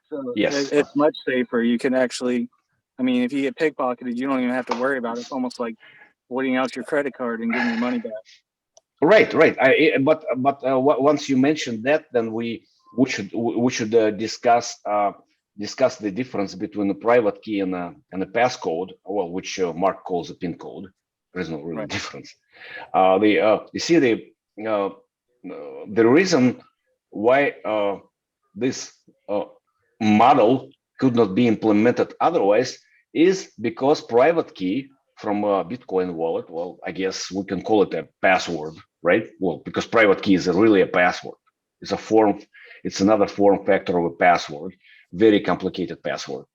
So Yes. it's much safer. You can actually, I mean, if you get pickpocketed, you don't even have to worry about it. It's almost like voiding out your credit card and getting your money back. Right. But once you mentioned that, then we should discuss the difference between a private key and a passcode, well, which Mark calls a PIN code. There is no real difference. You see the reason why this model could not be implemented otherwise is because private key from a Bitcoin wallet, well, I guess we can call it a password, right? Well, because private key is really a password. It's another form factor of a password, very complicated password.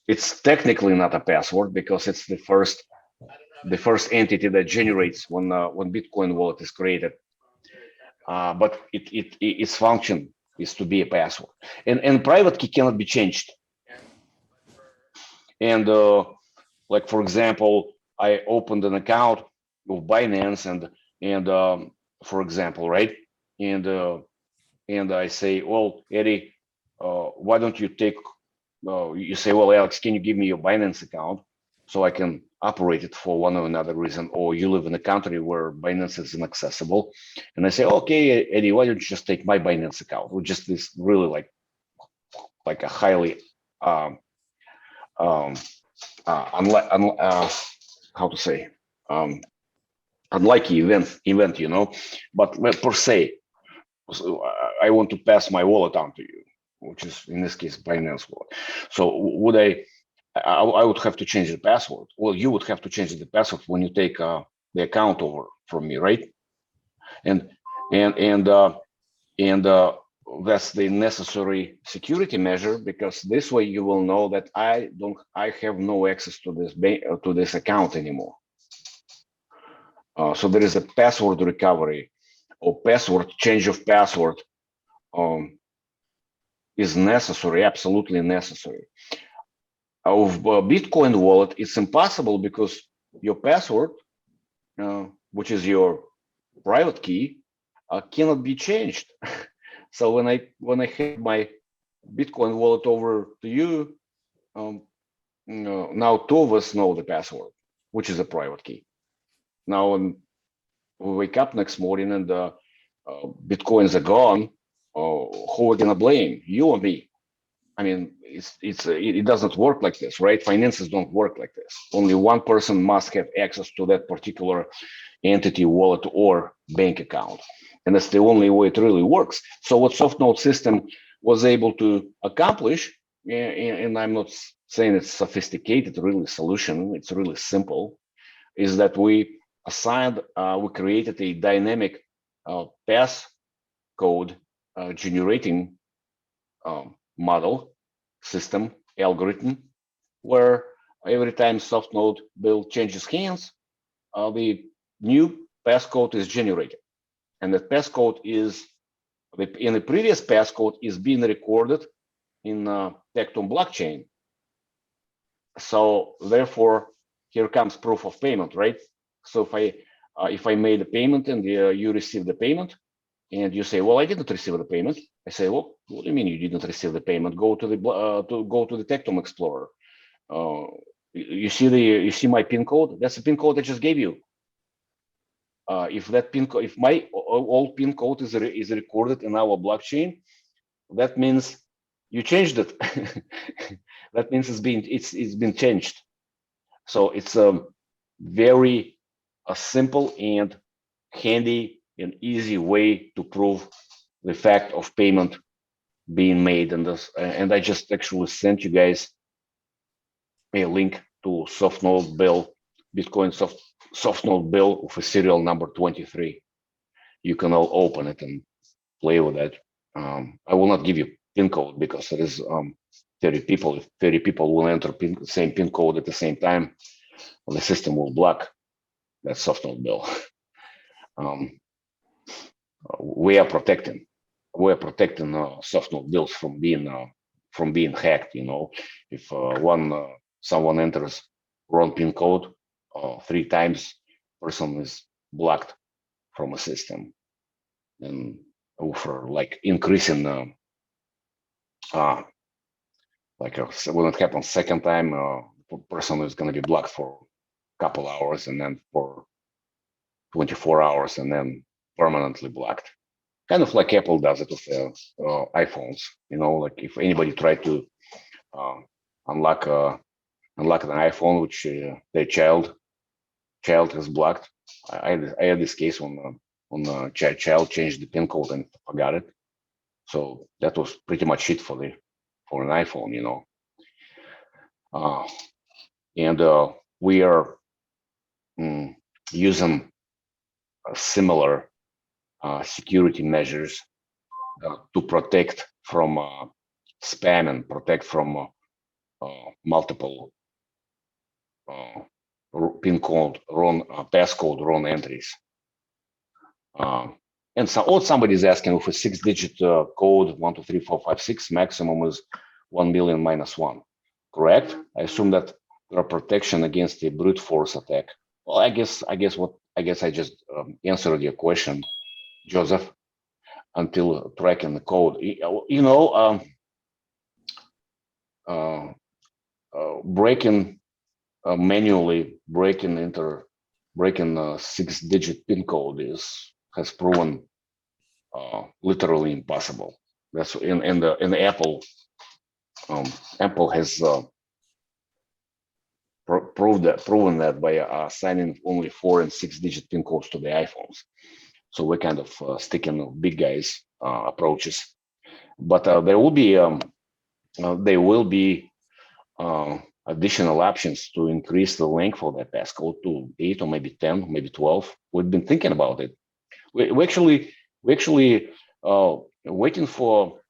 It's technically not a password because it's the first entity that generates when Bitcoin wallet is created. But its function is to be a password, and private key cannot be changed. And like for example, I opened an account with Binance, and for example, right, and I say, well, Eddie, why don't you take? You say, well, Alex, can you give me your Binance account so I can operate it for one or another reason? Or you live in a country where Binance is inaccessible, and I say, okay, Eddie, why don't you just take my Binance account, which is this really like a highly how to say, unlikely event, but per se, I want to pass my wallet on to you, which is in this case Binance wallet. So would I would have to change the password. Well, you would have to change the password when you take the account over from me, right? And that's the necessary security measure, because this way you will know that I have no access to this account anymore. So there is a password recovery or password change of password is necessary, absolutely necessary. Of Bitcoin wallet, it's impossible because your password, which is your private key, cannot be changed. So when I hand my Bitcoin wallet over to you, now two of us know the password, which is a private key. Now when we wake up next morning and Bitcoins are gone, who are gonna blame? You or me? I mean, it doesn't work like this, right? Finances don't work like this. Only one person must have access to that particular entity, wallet, or bank account, and that's the only way it really works. So what Softnote system was able to accomplish, and I'm not saying it's sophisticated, really solution, it's really simple, is that we created a dynamic passcode generating model system algorithm, where every time Softnote bill changes hands, the new passcode is generated, and that passcode is in the previous passcode is being recorded in Tectum blockchain. So therefore, here comes proof of payment, right? So if I made a payment and you received the payment, and you say, well, I didn't receive the payment. I say, well, what do you mean you didn't receive the payment? Go to the Tectum Explorer. You see my pin code? That's the pin code I just gave you. If that pin code, if my old pin code is recorded in our blockchain, that means you changed it. That means it's been changed. So it's a very simple and handy and easy way to prove the fact of payment being made. And I just actually sent you guys a link to Softnota bill, Bitcoin Softnota bill with a serial number 23. You can all open it and play with that. I will not give you pin code because it is 30 people. If 30 people will enter the same pin code at the same time, the system will block that Softnota bill. We are protecting Softnota bills from being hacked. You know, if someone enters wrong pin code 3 times, person is blocked from a system, and for like increasing when it happens second time, person is going to be blocked for a couple hours, and then for 24 hours, and then permanently blocked. Kind of like Apple does it with iPhones. You know, like if anybody tried to unlock an iPhone which their child has blocked. I had this case when child changed the pin code and forgot it. So that was pretty much it for an iPhone, you know. And we are using similar security measures to protect from spam and protect from multiple pin code wrong, passcode wrong entries. And somebody is asking if a 6-digit code 1, 2, 3, 4, 5, 6 maximum is 1 million minus 1. Correct? I assume that there are protection against a brute force attack. Well, I guess I just answered your question, Joseph, until tracking the code. You know, manually breaking 6-digit pin code has proven literally impossible. That's in the Apple. Apple has proven that by assigning only 4 and 6-digit pin codes to the iPhones. So we're kind of sticking big guys approaches, but there will be additional options to increase the length of that passcode to 8 or maybe 10, maybe 12. We've been thinking about it. We actually waiting for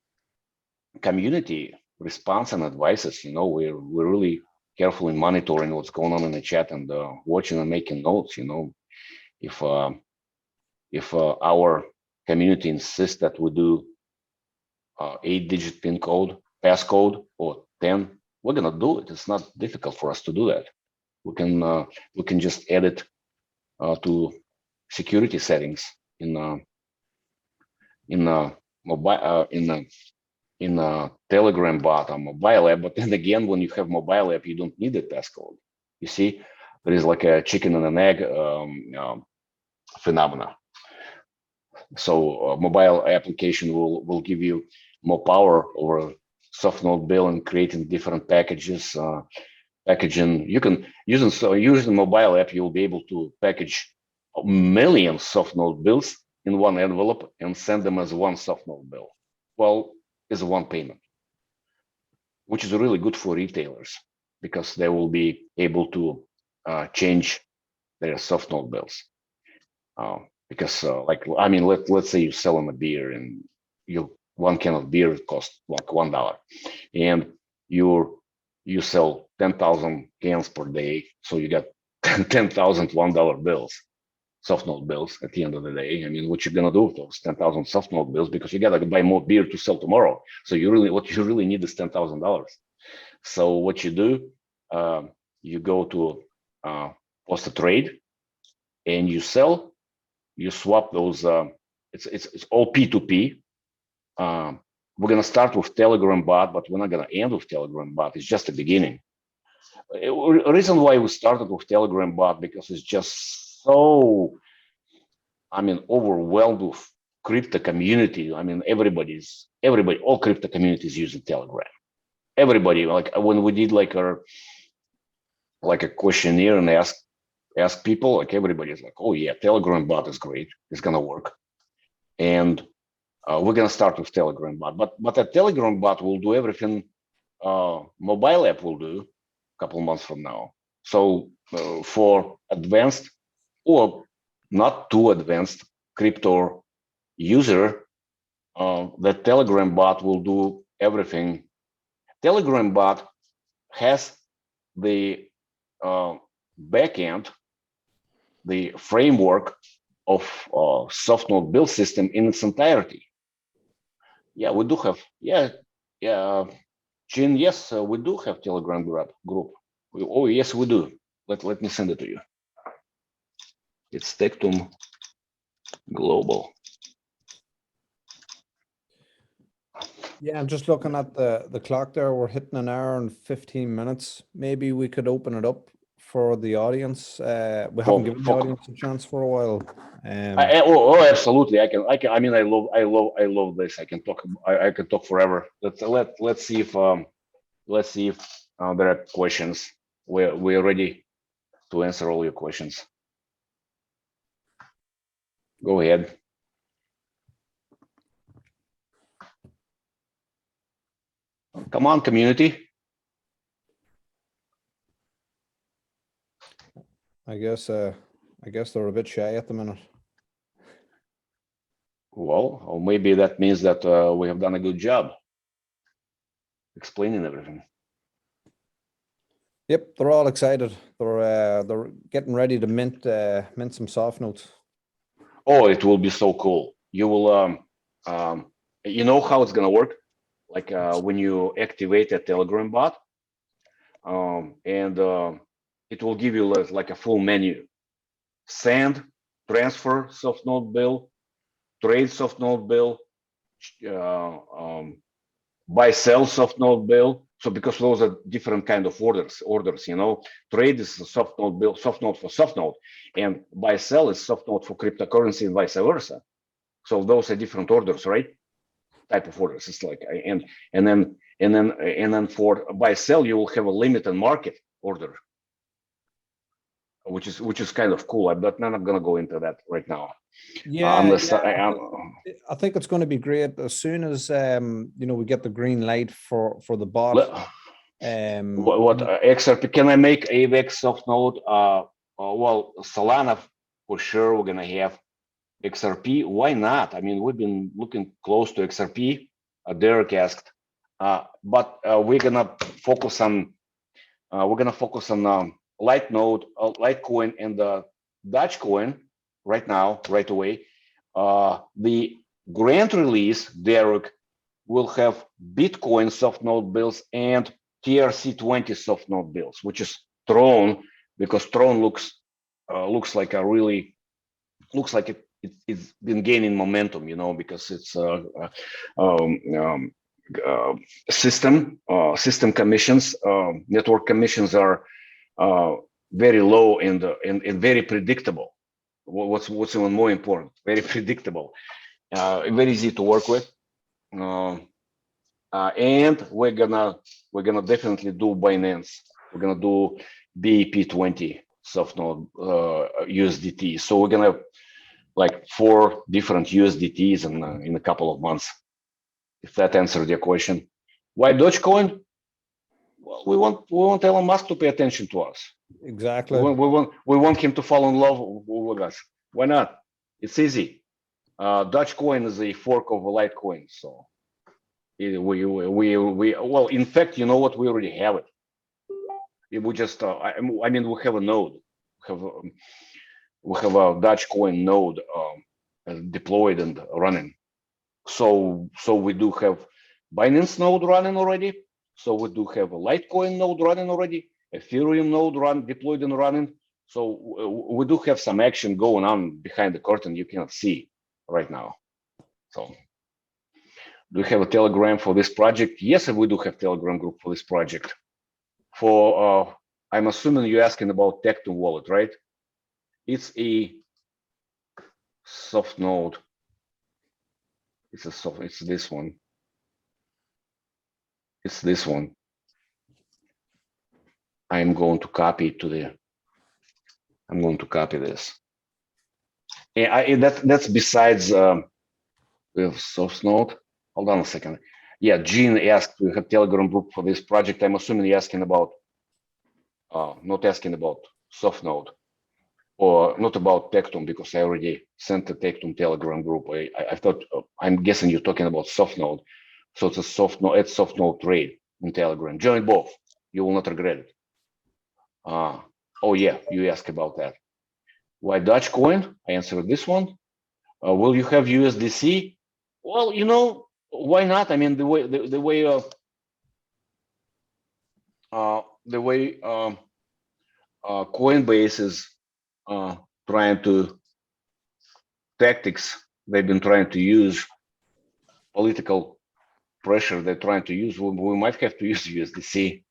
community response and advices. You know, we're really carefully monitoring what's going on in the chat and watching and making notes. You know, if our community insists that we do 8-digit pin code, passcode, or 10, we're gonna do it. It's not difficult for us to do that. We can just add it to security settings in Telegram bot or mobile app. But then again, when you have mobile app, you don't need the passcode. You see, there is like a chicken and an egg phenomena. So mobile application will give you more power over Softnota bill and creating different packages. Packaging, you can using mobile app, you'll be able to package millions Softnota bills in one envelope and send them as one Softnota bill. Well, is one payment, which is really good for retailers because they will be able to change their Softnota bills. Because let's say you're selling a beer and one can of beer costs like $1, and you sell 10,000 cans per day, so you got 10,000 $1 bills. soft node bills at the end of the day. I mean, what you're gonna do with those 10,000 soft node bills, because you gotta buy more beer to sell tomorrow. So what you really need is $10,000. So what you do, you go to post a trade, and you sell. You swap those. It's all P2P. We're gonna start with Telegram bot, but we're not gonna end with Telegram bot. It's just the beginning. A reason why we started with Telegram bot, because it's just so, I mean, overwhelmed with crypto community. I mean, everybody, all crypto communities using Telegram. Everybody, like when we did like a questionnaire and ask people, like everybody's like, oh yeah, Telegram bot is great. It's gonna work, and we're gonna start with Telegram bot. But a Telegram bot will do everything mobile app will do a couple months from now. So for advanced or not too advanced crypto user, the Telegram bot will do everything. Telegram bot has the backend, the framework of soft node build system in its entirety. Yeah, we do have. Yeah. Chin, yes, we do have Telegram group. Oh, yes, we do. Let me send it to you. It's Tectum Global. Yeah, I'm just looking at the clock there. We're hitting an hour and 15 minutes. Maybe we could open it up for the audience. We haven't given the audience a chance for a while. Absolutely. I can. I mean, I love this. I can talk. I can talk forever. Let's see if there are questions. We're ready to answer all your questions. Go ahead. Come on, community. I guess they're a bit shy at the minute. Well, or maybe that means that we have done a good job explaining everything. Yep, they're all excited. They're getting ready to mint some soft notes. Oh, it will be so cool. You will you know how it's gonna work? Like when you activate a Telegram bot, and it will give you like a full menu: send, transfer, soft node bill, trade soft node bill, buy, sell soft node bill. So because those are different kind of orders, you know, trade is a soft node bill, soft node for soft node, and buy, sell is soft node for cryptocurrency and vice versa. So those are different orders, right? Type of orders. It's like, and then for buy, sell, you will have a limited market order, which is kind of cool. But I'm not gonna go into that right now. Yeah, I think it's going to be great as soon as you know, we get the green light for the bot. What XRP? Can I make AVAX soft node? Well, Solana for sure. We're gonna have XRP. Why not? I mean, we've been looking close to XRP. Derek asked, but we're gonna focus on Litecoin and Dogecoin right now, right away. The grant release, Derek, will have Bitcoin soft node bills and TRC20 soft node bills, which is Tron, because Tron looks like it's been gaining momentum, you know, because it's system commissions, network commissions are very low and very predictable. What's even more important, very predictable, very easy to work with, and we're gonna definitely do Binance. We're gonna do BEP20 soft node USDT. So we're gonna have like 4 different USDTs in a couple of months. If that answered your question. Why Dogecoin? Well, we want Elon Musk to pay attention to us. Exactly. We want him to fall in love with us. Why not? It's easy. Dogecoin is a fork of a Litecoin, so well, in fact, you know what? We already have it. We just I mean, we have a node. we have a Dogecoin node deployed and running. So we do have Binance node running already. So we do have a Litecoin node running already, Ethereum node deployed and running. So we do have some action going on behind the curtain you cannot see right now. So do we have a Telegram for this project? Yes, we do have Telegram group for this project. For I'm assuming you're asking about Tectum wallet, right? It's a soft node. It's this one. It's this one. I'm going to copy it to the. I'm going to copy this. And that's besides we have soft node. Hold on a second. Yeah, Gene asked, we have Telegram group for this project. I'm assuming you're asking about, not asking about soft node, or not about Tectum, because I already sent the Tectum Telegram group. I thought, I'm guessing you're talking about soft node. So it's a soft node, it's soft node trade in Telegram. Join both. You will not regret it. Oh yeah, you asked about that. Why Dogecoin? I answered this one. Will you have USDC? Well, you know, why not? I mean, the way Coinbase is trying to tactics they've been trying to use, political pressure they're trying to use, we might have to use USDC.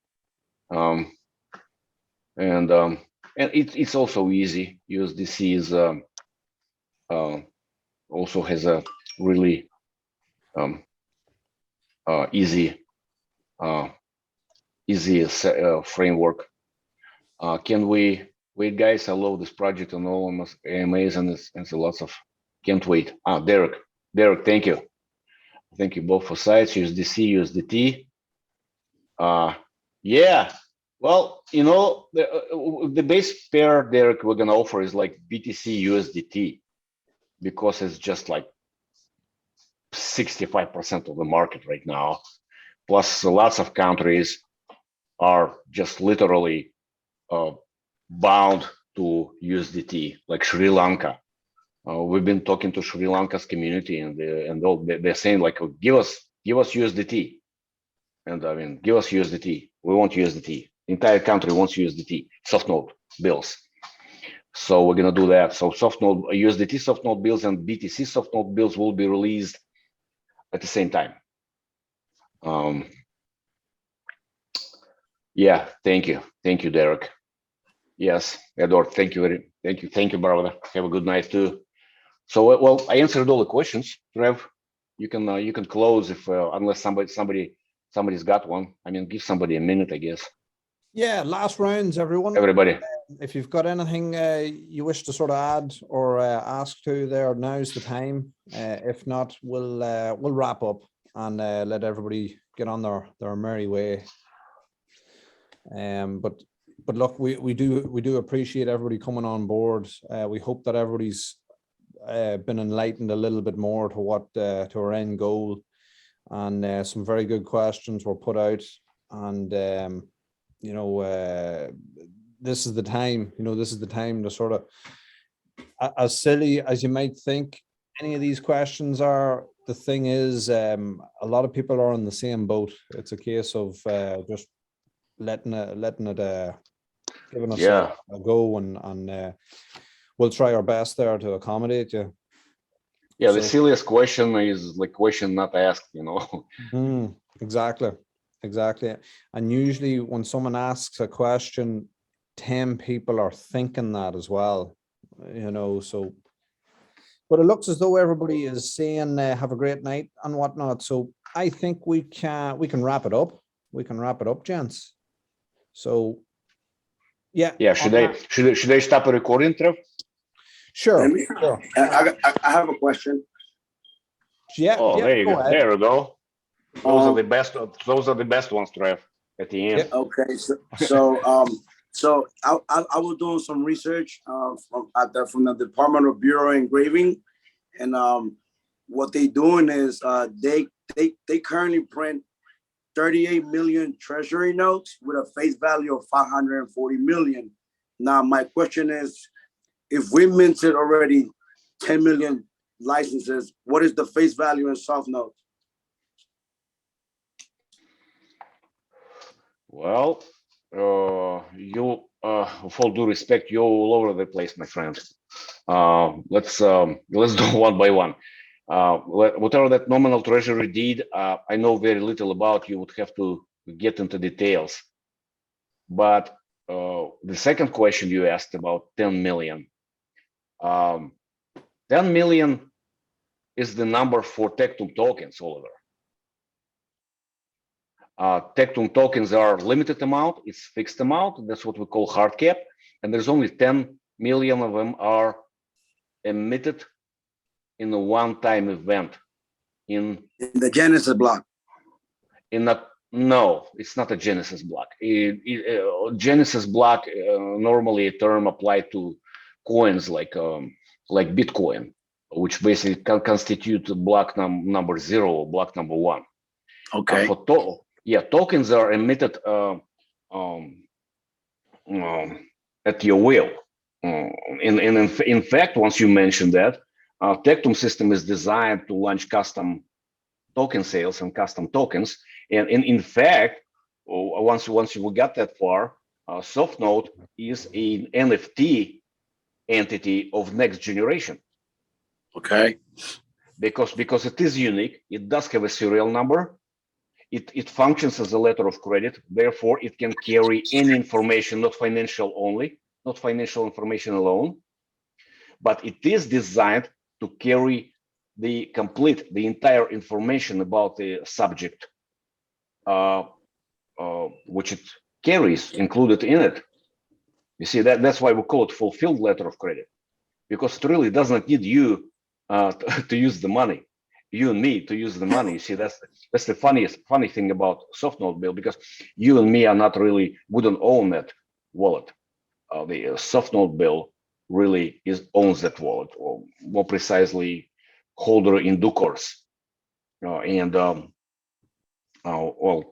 And it's also easy. USDC is also has a really easy framework. Can we wait, guys? I love this project on all AMAs and lots of. Can't wait. Derek, thank you. Thank you both for sites, USDC, USDT. Yeah. Well, you know, the base pair, Derek, we're gonna offer is like BTC USDT, because it's just like 65% of the market right now. Plus, lots of countries are just literally bound to USDT, like Sri Lanka. We've been talking to Sri Lanka's community, and they're saying like, give us USDT, and I mean, give us USDT. We want USDT. The entire country wants USDT, soft node bills. So we're gonna do that. So soft node USDT soft node bills and BTC soft node bills will be released at the same time. Yeah, thank you, Derek. Yes, Edward, thank you, brother. Have a good night too. So well, I answered all the questions. Trev, you can close if unless somebody's got one. I mean, give somebody a minute, I guess. Yeah, last rounds, everyone. Everybody. If you've got anything you wish to sort of add or ask to there, now's the time. If not, we'll wrap up and let everybody get on their merry way. But look, we do appreciate everybody coming on board. We hope that everybody's been enlightened a little bit more to what to our end goal, and some very good questions were put out. And you know, this is the time. You know, this is the time to sort of, as silly as you might think any of these questions are, the thing is, a lot of people are in the same boat. It's a case of just letting it giving us a go, and we'll try our best there to accommodate you. Yeah, so, the silliest question is like question not asked, you know. Exactly. And usually when someone asks a question, 10 people are thinking that as well, you know. So, but it looks as though everybody is saying have a great night and whatnot. So I think we can wrap it up. We can wrap it up, gents. So yeah. Should I stop the recording, Trev? Sure. I have a question. Yeah. Oh, yeah, there you go. Ahead. There we go. Those are the best. Those are the best ones, Trev. At the end. Yep. Okay. So I was doing some research from the Department of Bureau Engraving, and what they doing is they currently print 38 million treasury notes with a face value of 540 million. Now my question is if we minted already 10 million licenses, what is the face value in Softnota? Well, you, with all due respect, you're all over the place, my friend. Let's do one by one. Whatever that nominal treasury did, I know very little about. You would have to get into details. But the second question you asked about 10 million. 10 million is the number for Tectum tokens, Oliver. Tectum tokens are limited amount, it's fixed amount, that's what we call hard cap, and there's only 10 million of them are emitted in a one-time event. In the Genesis block. No, it's not a Genesis block. Genesis block, normally a term applied to coins like Bitcoin, which basically can constitute block number 0 or block number 1. Okay. Tokens are emitted at your will. In fact, once you mention that, Tectum system is designed to launch custom token sales and custom tokens. And in fact, once we got that far, Softnota is an NFT entity of next generation. Okay. Because it is unique, it does have a serial number. It functions as a letter of credit, therefore it can carry any information, not financial only, not financial information alone, but it is designed to carry the entire information about the subject, which it carries included in it. You see, that's why we call it fulfilled letter of credit, because it really doesn't need you to use the money. You and me to use the money. You see, that's the funny thing about Softnota bill, because you and me are not really wouldn't own that wallet. The Softnota bill really owns that wallet, or more precisely, holder in due course. Well,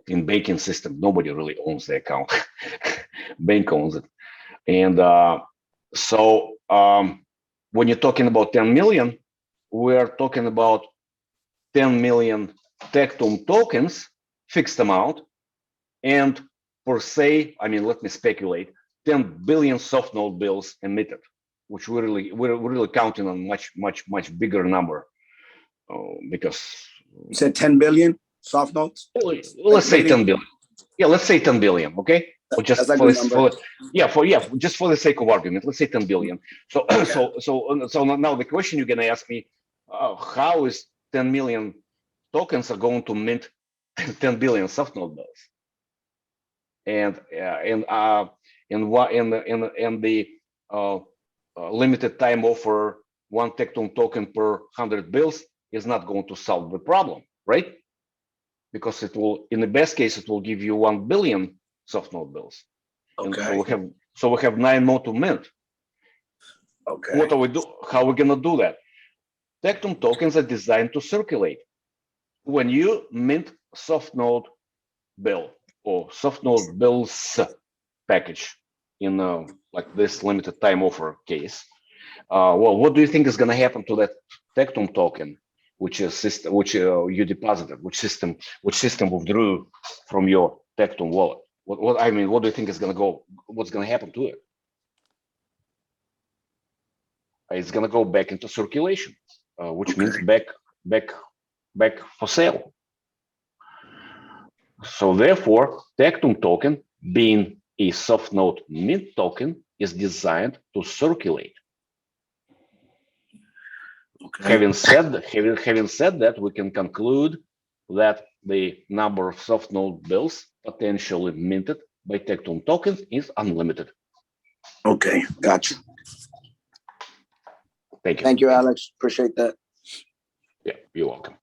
in banking system, nobody really owns the account. Bank owns it, and when you're talking about 10 million, we're talking about 10 million Tectum tokens, fixed amount, and per se, I mean, let me speculate, 10 billion Softnota bills emitted, which we're really counting on much bigger number, because you said 10 billion Softnotes. Let's say 10 billion. Yeah, let's say 10 billion. Okay, or just just for the sake of argument, let's say 10 billion. So so now the question you're gonna ask me, how is 10 million tokens are going to mint 10 billion Softnota bills, and the limited time offer, 1 Tectum token per 100 bills is not going to solve the problem, right? Because it will, in the best case, it will give you 1 billion Softnota bills. Okay. And so we have 9 more to mint. Okay. What are we do? How are we gonna do that? Tectum tokens are designed to circulate. When you mint Softnota bill or Softnota bills package in like this limited time offer case, well, what do you think is going to happen to that Tectum token, which you deposited, which system withdrew from your Tectum wallet? What do you think is going to go? What's going to happen to it? It's going to go back into circulation, which means back for sale. So therefore, Tectum token, being a Softnota mint token, is designed to circulate. Okay. Having said that, we can conclude that the number of Softnota bills potentially minted by Tectum tokens is unlimited. Okay, gotcha. Thank you. Thank you, Alex. Appreciate that. Yeah, you're welcome.